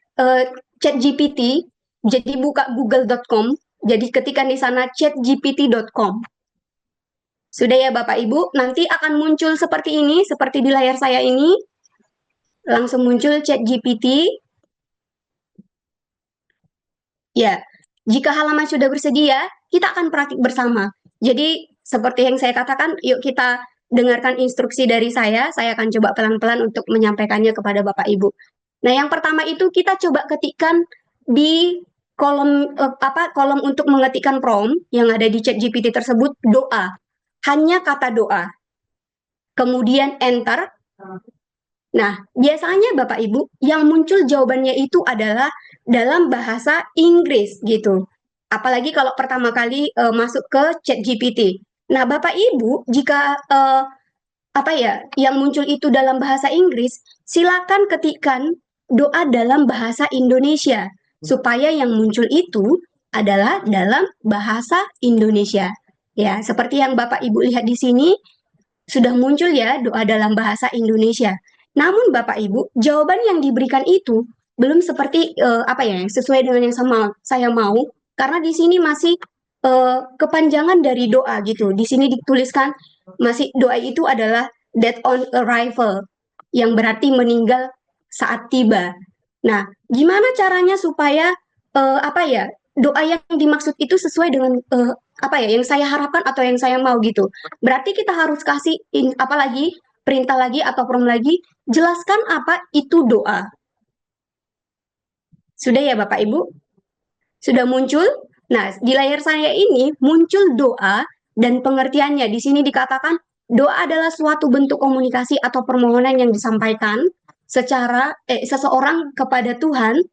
ChatGPT. Jadi buka google.com. Jadi ketikkan di sana chatgpt.com. Sudah ya Bapak Ibu, nanti akan muncul seperti ini, seperti di layar saya ini. Langsung muncul ChatGPT. Ya, jika halaman sudah bersedia, kita akan praktik bersama. Jadi, seperti yang saya katakan, yuk kita dengarkan instruksi dari saya akan coba pelan-pelan untuk menyampaikannya kepada Bapak Ibu. Nah, yang pertama itu kita coba ketikkan di kolom untuk mengetikkan prompt yang ada di ChatGPT tersebut, doa. Hanya kata doa. Kemudian enter. Nah, biasanya Bapak Ibu yang muncul jawabannya itu adalah dalam bahasa Inggris gitu. Apalagi kalau pertama kali masuk ke ChatGPT. Nah, Bapak Ibu jika apa ya, yang muncul itu dalam bahasa Inggris, silakan ketikkan doa dalam bahasa Indonesia supaya yang muncul itu adalah dalam bahasa Indonesia. Ya, seperti yang Bapak Ibu lihat di sini sudah muncul ya doa dalam bahasa Indonesia. Namun Bapak Ibu, jawaban yang diberikan itu belum seperti apa ya, sesuai dengan yang saya mau, karena di sini masih kepanjangan dari doa gitu. Di sini dituliskan masih doa itu adalah death on arrival, yang berarti meninggal saat tiba. Nah, gimana caranya supaya apa ya, doa yang dimaksud itu sesuai dengan apa ya, yang saya harapkan atau yang saya mau gitu. Berarti kita harus kasih apalagi perintah lagi atau prompt lagi, jelaskan apa itu doa. Sudah ya Bapak Ibu? Sudah muncul? Nah, di layar saya ini muncul doa dan pengertiannya. Di sini dikatakan doa adalah suatu bentuk komunikasi atau permohonan yang disampaikan secara seseorang kepada Tuhan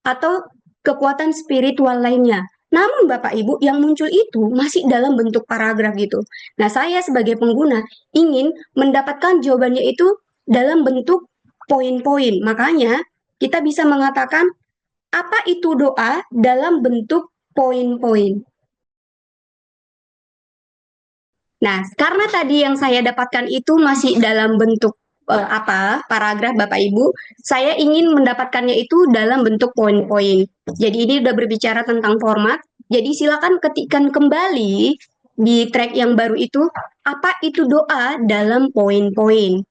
atau kekuatan spiritual lainnya. Namun Bapak Ibu, yang muncul itu masih dalam bentuk paragraf gitu. Nah, saya sebagai pengguna ingin mendapatkan jawabannya itu dalam bentuk poin-poin. Makanya kita bisa mengatakan apa itu doa dalam bentuk poin-poin. Nah, karena tadi yang saya dapatkan itu masih dalam bentuk paragraf Bapak Ibu, saya ingin mendapatkannya itu dalam bentuk poin-poin. Jadi ini udah berbicara tentang format. Jadi silakan ketikkan kembali di track yang baru itu apa itu doa dalam poin-poin.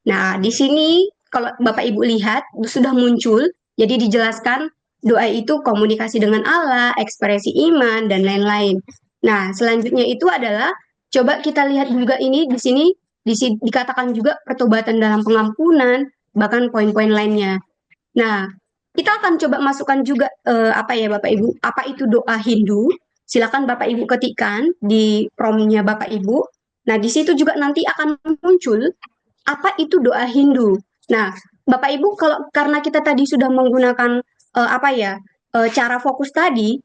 Nah, di sini kalau Bapak Ibu lihat sudah muncul, jadi dijelaskan doa itu komunikasi dengan Allah, ekspresi iman dan lain-lain. Nah, selanjutnya itu adalah coba kita lihat juga ini di sini dikatakan juga pertobatan dalam pengampunan, bahkan poin-poin lainnya. Nah, kita akan coba masukkan juga apa ya Bapak Ibu, apa itu doa Hindu? Silakan Bapak Ibu ketikkan di prompt-nya Bapak Ibu. Nah, di situ juga nanti akan muncul apa itu doa Hindu. Nah, Bapak Ibu kalau karena kita tadi sudah menggunakan apa ya cara fokus tadi,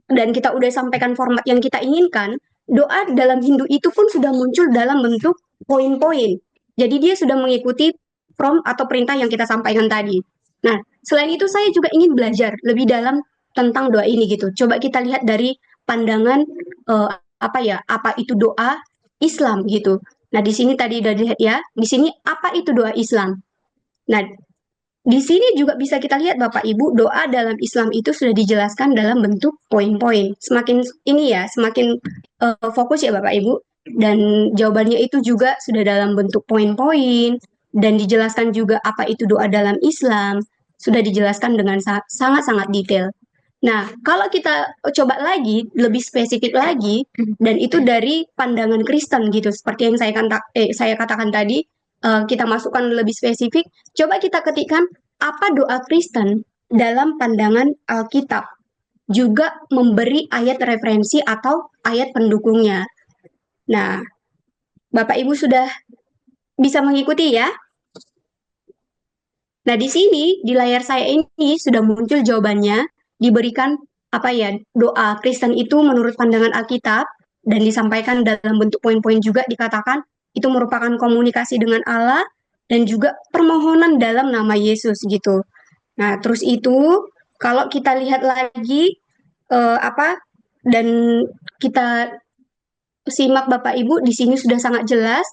dan kita udah sampaikan format yang kita inginkan, doa dalam Hindu itu pun sudah muncul dalam bentuk poin-poin. Jadi dia sudah mengikuti prompt atau perintah yang kita sampaikan tadi. Nah, selain itu saya juga ingin belajar lebih dalam tentang doa ini gitu. Coba kita lihat dari pandangan apa itu doa Islam gitu. Nah, di sini tadi udah dilihat ya. Di sini apa itu doa Islam? Nah, di sini juga bisa kita lihat Bapak Ibu, doa dalam Islam itu sudah dijelaskan dalam bentuk poin-poin. Semakin ini ya, semakin fokus ya Bapak Ibu. Dan jawabannya itu juga sudah dalam bentuk poin-poin dan dijelaskan juga apa itu doa dalam Islam, sudah dijelaskan dengan sangat-sangat detail. Nah, kalau kita coba lagi, lebih spesifik lagi, dan itu dari pandangan Kristen gitu, seperti yang saya katakan tadi, kita masukkan lebih spesifik, coba kita ketikkan apa doa Kristen dalam pandangan Alkitab, juga memberi ayat referensi atau ayat pendukungnya. Nah, Bapak Ibu sudah bisa mengikuti ya? Nah, di sini di layar saya ini sudah muncul jawabannya, diberikan apa ya, doa Kristen itu menurut pandangan Alkitab dan disampaikan dalam bentuk poin-poin juga dikatakan itu merupakan komunikasi dengan Allah dan juga permohonan dalam nama Yesus gitu. Nah, terus itu kalau kita lihat lagi apa dan kita simak Bapak Ibu di sini sudah sangat jelas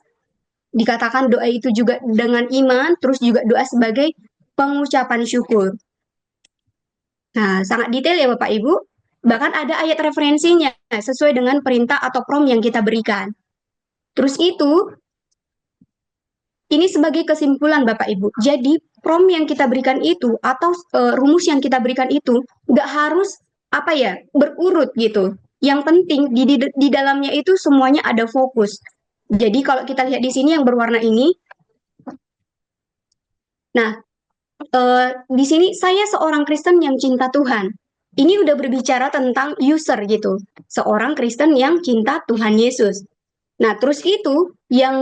dikatakan doa itu juga dengan iman, terus juga doa sebagai pengucapan syukur. Nah, sangat detail ya Bapak Ibu. Bahkan ada ayat referensinya sesuai dengan perintah atau prompt yang kita berikan. Terus itu, ini sebagai kesimpulan Bapak Ibu. Jadi, prompt yang kita berikan itu atau rumus yang kita berikan itu nggak harus apa ya berurut gitu. Yang penting di dalamnya itu semuanya ada fokus. Jadi kalau kita lihat di sini yang berwarna ini, nah di sini saya seorang Kristen yang cinta Tuhan. Ini udah berbicara tentang user gitu, seorang Kristen yang cinta Tuhan Yesus. Nah, terus itu yang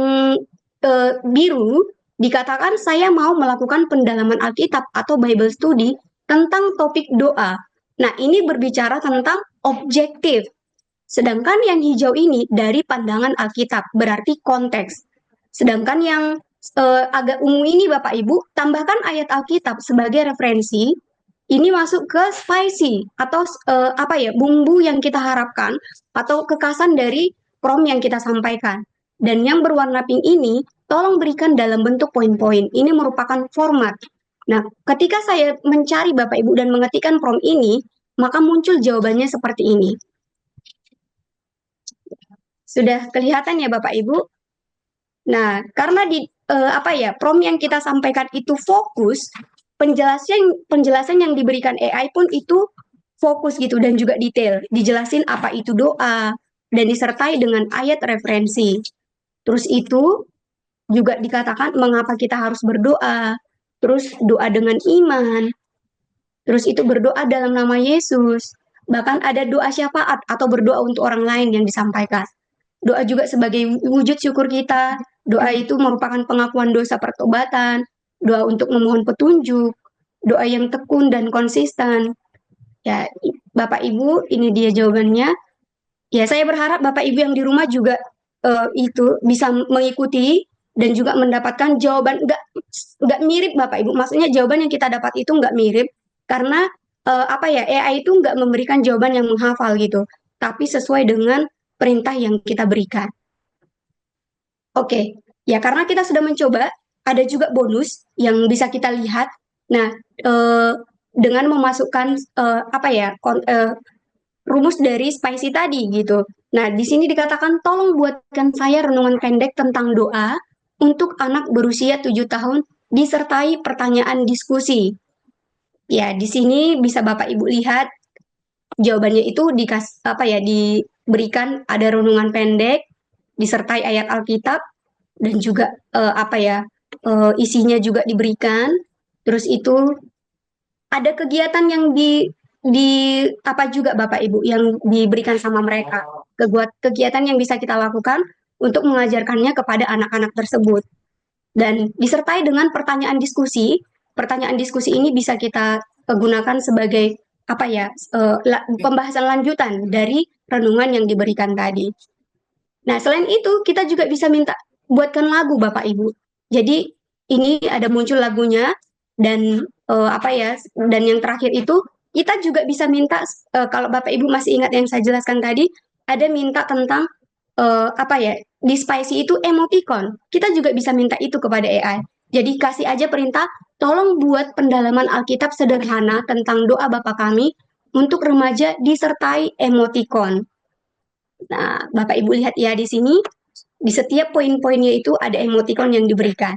biru dikatakan saya mau melakukan pendalaman Alkitab atau Bible study tentang topik doa. Nah, ini berbicara tentang objektif. Sedangkan yang hijau ini dari pandangan Alkitab, berarti konteks. Sedangkan yang agak ungu ini Bapak Ibu, tambahkan ayat Alkitab sebagai referensi, ini masuk ke spicy atau apa ya, bumbu yang kita harapkan atau kekasan dari prompt yang kita sampaikan. Dan yang berwarna pink ini, tolong berikan dalam bentuk poin-poin. Ini merupakan format. Nah, ketika saya mencari Bapak Ibu dan mengetikkan prompt ini, maka muncul jawabannya seperti ini. Sudah kelihatan ya Bapak Ibu? Nah, karena di apa ya, prompt yang kita sampaikan itu fokus, penjelasan yang diberikan AI pun itu fokus gitu dan juga detail. Dijelasin apa itu doa dan disertai dengan ayat referensi. Terus itu juga dikatakan mengapa kita harus berdoa. Terus doa dengan iman. Terus itu berdoa dalam nama Yesus. Bahkan ada doa syafaat atau berdoa untuk orang lain yang disampaikan. Doa juga sebagai wujud syukur kita. Doa itu merupakan pengakuan dosa pertobatan. Doa untuk memohon petunjuk. Doa yang tekun dan konsisten. Ya, Bapak Ibu, ini dia jawabannya. Ya, saya berharap Bapak Ibu yang di rumah juga itu bisa mengikuti dan juga mendapatkan jawaban nggak mirip Bapak Ibu. Maksudnya jawaban yang kita dapat itu nggak mirip karena apa ya AI itu nggak memberikan jawaban yang menghafal gitu, tapi sesuai dengan perintah yang kita berikan. Oke, ya karena kita sudah mencoba, ada juga bonus yang bisa kita lihat. Nah, dengan memasukkan apa ya rumus dari spicy tadi gitu. Nah, di sini dikatakan tolong buatkan saya renungan pendek tentang doa untuk anak berusia 7 tahun disertai pertanyaan diskusi. Ya, di sini bisa Bapak Ibu lihat jawabannya itu diberikan ada renungan pendek disertai ayat Alkitab dan juga apa ya isinya juga diberikan. Terus itu ada kegiatan yang di apa juga Bapak Ibu yang diberikan sama mereka. Kegiatan yang bisa kita lakukan untuk mengajarkannya kepada anak-anak tersebut. Dan disertai dengan pertanyaan diskusi. Pertanyaan diskusi ini bisa kita gunakan sebagai pembahasan lanjutan dari renungan yang diberikan tadi. Nah, selain itu kita juga bisa minta buatkan lagu Bapak Ibu. Jadi ini ada muncul lagunya dan dan yang terakhir itu kita juga bisa minta kalau Bapak Ibu masih ingat yang saya jelaskan tadi, ada minta tentang di Spicy itu emoticon. Kita juga bisa minta itu kepada AI. Jadi kasih aja perintah, tolong buat pendalaman Alkitab sederhana tentang doa Bapa kami untuk remaja disertai emoticon. Nah, Bapak Ibu lihat ya di sini, di setiap poin-poinnya itu ada emoticon yang diberikan.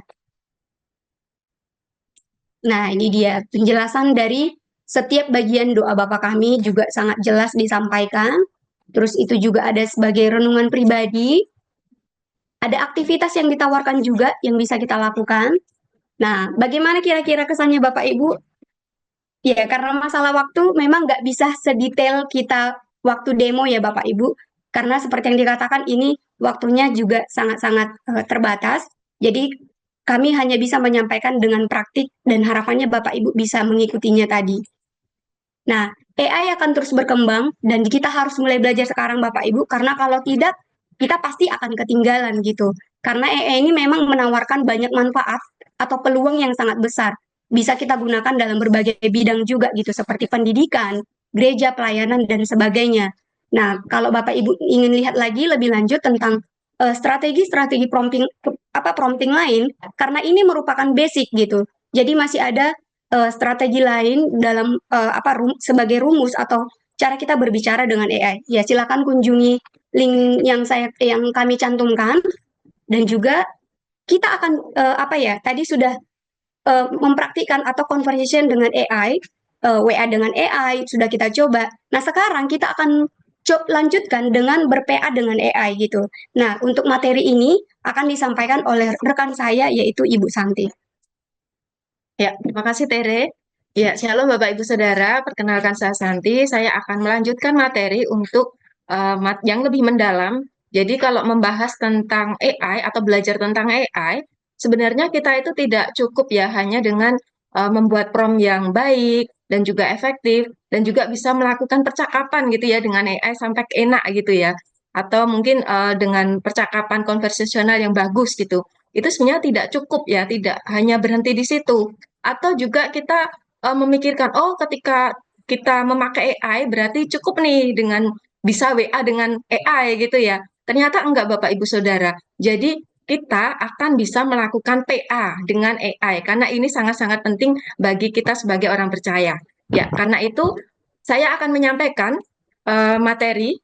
Nah, ini dia penjelasan dari setiap bagian doa Bapa kami juga sangat jelas disampaikan. Terus itu juga ada sebagai renungan pribadi. Ada aktivitas yang ditawarkan juga yang bisa kita lakukan. Nah, bagaimana kira-kira kesannya Bapak Ibu? Ya, karena masalah waktu memang nggak bisa sedetail kita waktu demo ya Bapak Ibu. Karena seperti yang dikatakan ini waktunya juga sangat-sangat terbatas. Jadi kami hanya bisa menyampaikan dengan praktik dan harapannya Bapak Ibu bisa mengikutinya tadi. Nah, AI akan terus berkembang dan kita harus mulai belajar sekarang Bapak Ibu, karena kalau tidak, kita pasti akan ketinggalan gitu. Karena AI ini memang menawarkan banyak manfaat atau peluang yang sangat besar. Bisa kita gunakan dalam berbagai bidang juga gitu, seperti pendidikan, gereja, pelayanan, dan sebagainya. Nah, kalau Bapak Ibu ingin lihat lagi lebih lanjut tentang strategi-strategi prompting lain, karena ini merupakan basic gitu. Jadi masih ada strategi lain dalam sebagai rumus atau cara kita berbicara dengan AI. Ya, silakan kunjungi link yang kami cantumkan dan juga kita akan tadi sudah mempraktikkan atau conversation dengan AI, WA dengan AI sudah kita coba. Nah, sekarang kita akan lanjutkan dengan ber-PA dengan AI gitu. Nah, untuk materi ini akan disampaikan oleh rekan saya yaitu Ibu Santi. Ya, terima kasih Tere. Ya, shalom Bapak Ibu Saudara, perkenalkan saya Santi. Saya akan melanjutkan materi untuk yang lebih mendalam. Jadi kalau membahas tentang AI atau belajar tentang AI, sebenarnya kita itu tidak cukup ya hanya dengan membuat prompt yang baik dan juga efektif dan juga bisa melakukan percakapan gitu ya dengan AI sampai enak gitu ya. Atau mungkin dengan percakapan konversasional yang bagus gitu. Itu sebenarnya tidak cukup ya, tidak hanya berhenti di situ atau juga kita memikirkan, oh ketika kita memakai AI berarti cukup nih dengan bisa WA dengan AI gitu ya. Ternyata enggak Bapak Ibu Saudara. Jadi kita akan bisa melakukan PA dengan AI karena ini sangat-sangat penting bagi kita sebagai orang percaya. Ya, karena itu saya akan menyampaikan materi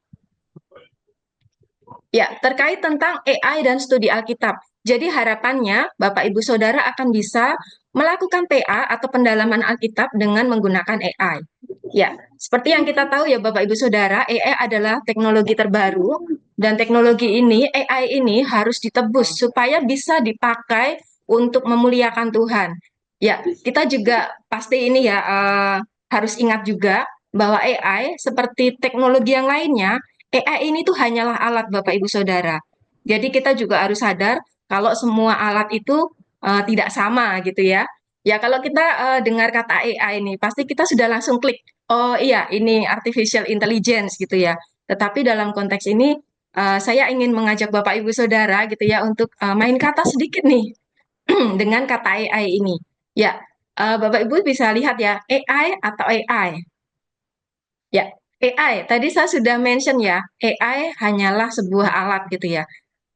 ya terkait tentang AI dan studi Alkitab. Jadi harapannya Bapak Ibu Saudara akan bisa melakukan PA atau pendalaman Alkitab dengan menggunakan AI. Ya, seperti yang kita tahu ya Bapak Ibu Saudara, AI adalah teknologi terbaru dan teknologi ini, AI ini harus ditebus supaya bisa dipakai untuk memuliakan Tuhan. Ya, kita juga pasti ini ya harus ingat juga bahwa AI seperti teknologi yang lainnya, AI ini tuh hanyalah alat Bapak Ibu Saudara. Jadi kita juga harus sadar kalau semua alat itu tidak sama gitu ya. Ya kalau kita dengar kata AI ini pasti kita sudah langsung klik. Oh iya ini artificial intelligence gitu ya. Tetapi dalam konteks ini saya ingin mengajak Bapak Ibu Saudara gitu ya untuk main kata sedikit nih dengan kata AI ini. Ya Bapak Ibu bisa lihat ya AI atau AI. Ya, AI. Tadi saya sudah mention ya, AI hanyalah sebuah alat gitu ya.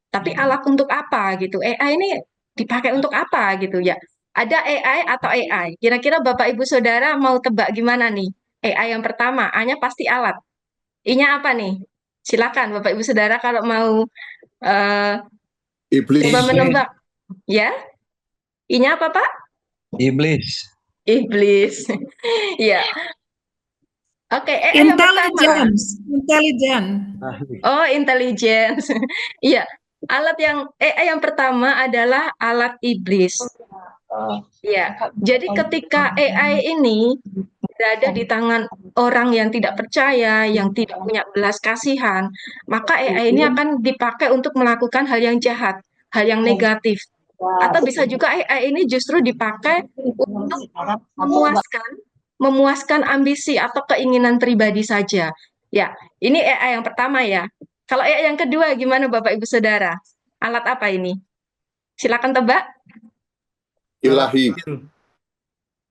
Tapi alat untuk apa gitu? AI ini dipakai untuk apa gitu ya? Ada AI atau AI. Kira-kira Bapak Ibu Saudara mau tebak gimana nih? AI yang pertama, A-nya pasti alat. I-nya apa nih? Silakan Bapak Ibu Saudara kalau mau Iblis. coba menebak. Ya? I-nya apa, Pak? Iblis. Iblis. Ya. Oke, AI yang pertama. Intelligent. Oh, intelligence. Iya, alat yang AI yang pertama adalah alat iblis. Iya, jadi ketika AI ini berada di tangan orang yang tidak percaya, yang tidak punya belas kasihan, maka AI ini akan dipakai untuk melakukan hal yang jahat, hal yang negatif. Atau bisa juga AI ini justru dipakai untuk memuaskan memuaskan ambisi atau keinginan pribadi saja. Ya, ini AI yang pertama ya. Kalau AI yang kedua gimana Bapak Ibu Saudara? Alat apa ini? Silakan tebak. Ilahi.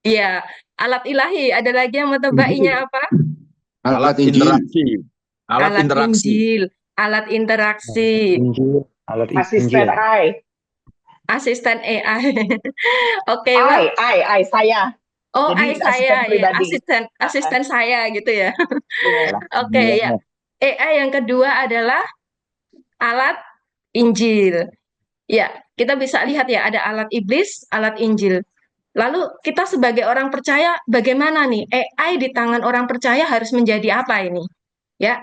Iya, alat ilahi. Ada lagi yang mau tebakinya apa? Alat interaksi. Alat Injil, alat interaksi, Asisten AI. asisten AI. Oke, Wak. Saya. Oh, Jadi AI saya asisten ya, pribadi. asisten saya gitu ya. Iya. Oke, ya. AI yang kedua adalah alat Injil. Ya, kita bisa lihat ya, ada alat iblis, alat Injil. Lalu kita sebagai orang percaya, bagaimana nih? AI di tangan orang percaya harus menjadi apa ini? Ya,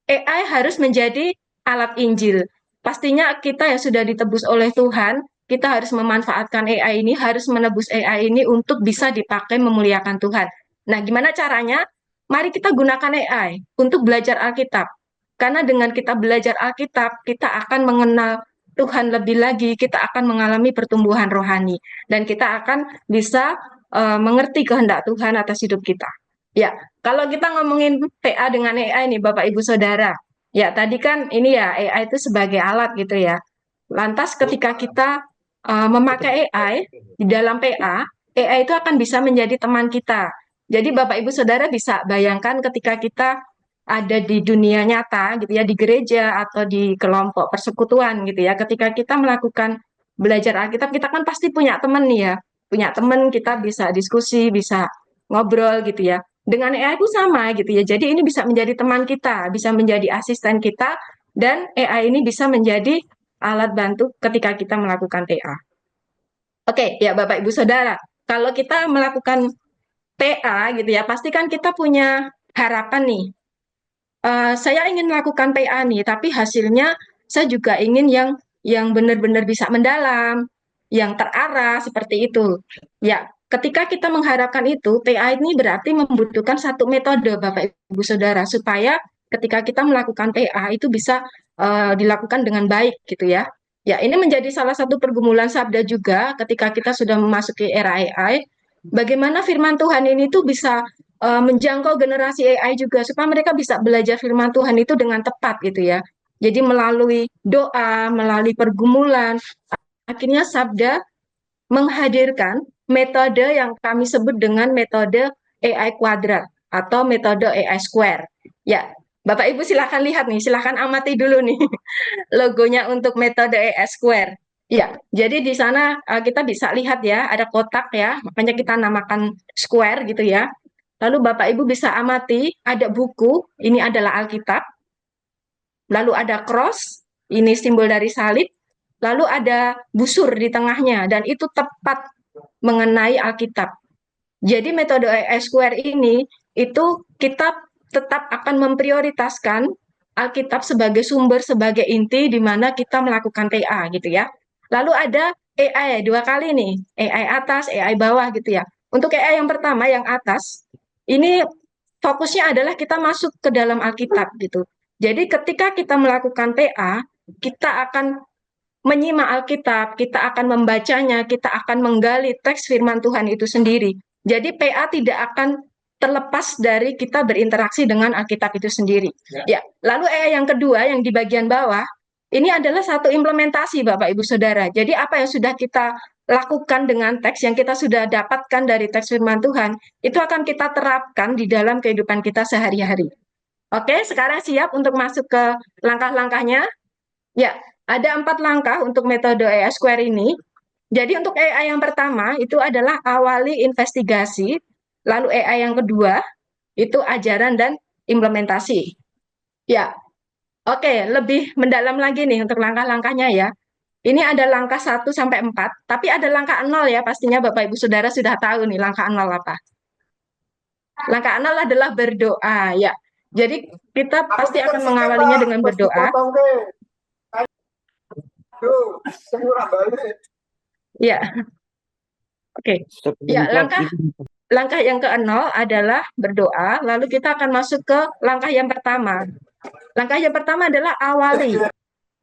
AI harus menjadi alat Injil. Pastinya kita yang sudah ditebus oleh Tuhan, kita harus memanfaatkan AI ini, harus menebus AI ini untuk bisa dipakai memuliakan Tuhan. Nah, gimana caranya? Mari kita gunakan AI untuk belajar Alkitab. Karena dengan kita belajar Alkitab, kita akan mengenal Tuhan lebih lagi, kita akan mengalami pertumbuhan rohani, dan kita akan bisa mengerti kehendak Tuhan atas hidup kita. Ya, kalau kita ngomongin PA dengan AI nih, Bapak Ibu Saudara, ya tadi kan ini ya AI itu sebagai alat gitu ya. Lantas ketika kita memakai AI di dalam PA, AI itu akan bisa menjadi teman kita. Jadi Bapak Ibu Saudara bisa bayangkan ketika kita ada di dunia nyata gitu ya, di gereja atau di kelompok persekutuan gitu ya. Ketika kita melakukan belajar Alkitab, kita kan pasti punya teman nih ya. Punya teman, kita bisa diskusi, bisa ngobrol gitu ya. Dengan AI itu sama gitu ya. Jadi ini bisa menjadi teman kita, bisa menjadi asisten kita, dan AI ini bisa menjadi alat bantu ketika kita melakukan TA. Oke, ya Bapak Ibu Saudara, kalau kita melakukan PA gitu ya, pasti kan kita punya harapan nih. Saya ingin melakukan PA nih, tapi hasilnya saya juga ingin yang benar-benar bisa mendalam, yang terarah seperti itu. Ya, ketika kita mengharapkan itu, PA ini berarti membutuhkan satu metode Bapak Ibu Saudara supaya ketika kita melakukan PA itu bisa dilakukan dengan baik gitu ya. Ya, ini menjadi salah satu pergumulan sabda juga ketika kita sudah memasuki era AI. Bagaimana firman Tuhan ini tuh bisa menjangkau generasi AI juga supaya mereka bisa belajar firman Tuhan itu dengan tepat gitu ya. Jadi melalui doa, melalui pergumulan, akhirnya Sabda menghadirkan metode yang kami sebut dengan metode AI kuadrat atau metode AI square. Ya, Bapak Ibu silahkan lihat nih, silahkan amati dulu nih logonya untuk metode AI square. Ya, jadi di sana kita bisa lihat ya, ada kotak ya, makanya kita namakan square gitu ya. Lalu Bapak Ibu bisa amati, ada buku, ini adalah Alkitab. Lalu ada cross, ini simbol dari salib. Lalu ada busur di tengahnya, dan itu tepat mengenai Alkitab. Jadi metode AI Square ini, itu kita tetap akan memprioritaskan Alkitab sebagai sumber, sebagai inti, di mana kita melakukan TA gitu ya. Lalu ada AI, dua kali nih, AI atas, AI bawah gitu ya. Untuk AI yang pertama, yang atas, ini fokusnya adalah kita masuk ke dalam Alkitab gitu. Jadi ketika kita melakukan PA, kita akan menyimak Alkitab, kita akan membacanya, kita akan menggali teks firman Tuhan itu sendiri. Jadi PA tidak akan terlepas dari kita berinteraksi dengan Alkitab itu sendiri. Ya, lalu AI yang kedua yang di bagian bawah, ini adalah satu implementasi Bapak Ibu Saudara. Jadi apa yang sudah kita lakukan dengan teks yang kita sudah dapatkan dari teks firman Tuhan, itu akan kita terapkan di dalam kehidupan kita sehari-hari. Oke, sekarang siap untuk masuk ke langkah-langkahnya? Ya, ada 4 langkah untuk metode AI Square ini. Jadi untuk AI yang pertama itu adalah awali investigasi, lalu AI yang kedua itu ajaran dan implementasi. Ya, oke, lebih mendalam lagi nih untuk langkah-langkahnya ya. Ini ada langkah 1 sampai 4, tapi ada langkah 0 ya, pastinya Bapak Ibu Saudara sudah tahu nih langkah 0 apa. Langkah 0 adalah berdoa ya. Jadi kita pasti akan mengawalinya dengan berdoa. Ya. Oke. Ya, langkah yang ke-0 adalah berdoa, lalu kita akan masuk ke langkah yang pertama. Langkah yang pertama adalah awali.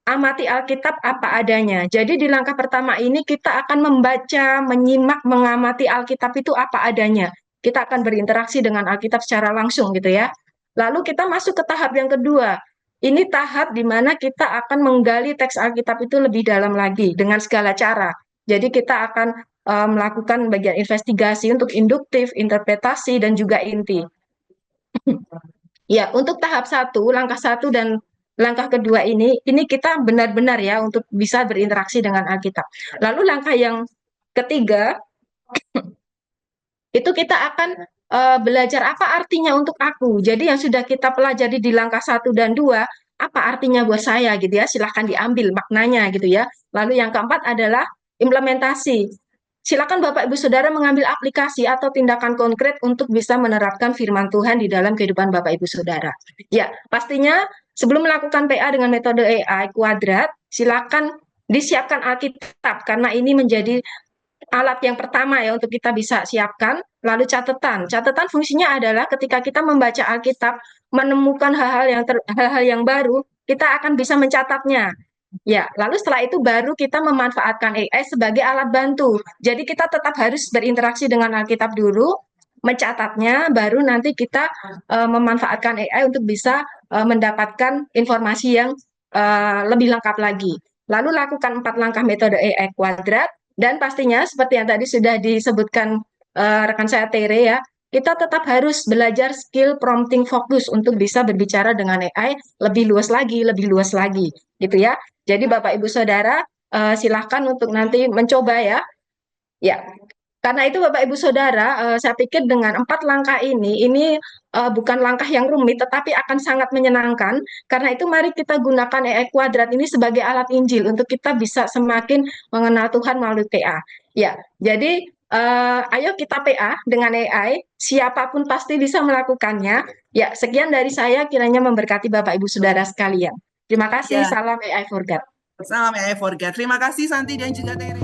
Amati Alkitab apa adanya. Jadi di langkah pertama ini kita akan membaca, menyimak, mengamati Alkitab itu apa adanya. kita akan berinteraksi dengan Alkitab secara langsung gitu ya. Lalu kita masuk ke tahap yang kedua. Ini tahap di mana kita akan menggali teks Alkitab itu lebih dalam lagi dengan segala cara. Jadi kita akan melakukan bagian investigasi untuk induktif, interpretasi, dan juga inti. Ya, untuk tahap 1, langkah 1 dan langkah kedua ini kita benar-benar ya untuk bisa berinteraksi dengan Alkitab. Lalu langkah yang ketiga, itu kita akan belajar apa artinya untuk aku. Jadi yang sudah kita pelajari di langkah 1 dan 2, apa artinya buat saya gitu ya, silahkan diambil maknanya gitu ya. Lalu yang keempat adalah implementasi. Silakan Bapak Ibu Saudara mengambil aplikasi atau tindakan konkret untuk bisa menerapkan firman Tuhan di dalam kehidupan Bapak Ibu Saudara. Ya, pastinya sebelum melakukan PA dengan metode AI kuadrat, silakan disiapkan Alkitab karena ini menjadi alat yang pertama ya untuk kita bisa siapkan. Lalu catatan. Catatan fungsinya adalah ketika kita membaca Alkitab, menemukan hal-hal yang baru, kita akan bisa mencatatnya. Ya, lalu setelah itu baru kita memanfaatkan AI sebagai alat bantu. Jadi kita tetap harus berinteraksi dengan Alkitab dulu, mencatatnya, baru nanti kita memanfaatkan AI untuk bisa mendapatkan informasi yang lebih lengkap lagi. Lalu lakukan 4 langkah metode AI kuadrat, dan pastinya seperti yang tadi sudah disebutkan rekan saya Tere ya, kita tetap harus belajar skill prompting fokus untuk bisa berbicara dengan AI lebih luas lagi, gitu ya. Jadi Bapak Ibu Saudara, silahkan untuk nanti mencoba ya. Ya, karena itu Bapak Ibu Saudara, saya pikir dengan 4 langkah ini bukan langkah yang rumit, tetapi akan sangat menyenangkan. Karena itu mari kita gunakan AI kuadrat ini sebagai alat Injil untuk kita bisa semakin mengenal Tuhan melalui PA. Ya, jadi ayo kita PA dengan AI, siapapun pasti bisa melakukannya. Ya, sekian dari saya, kiranya memberkati Bapak Ibu Saudara sekalian. Terima kasih, Ya. salam AI for God. Salam AI for God. Terima kasih Santi dan juga Tere.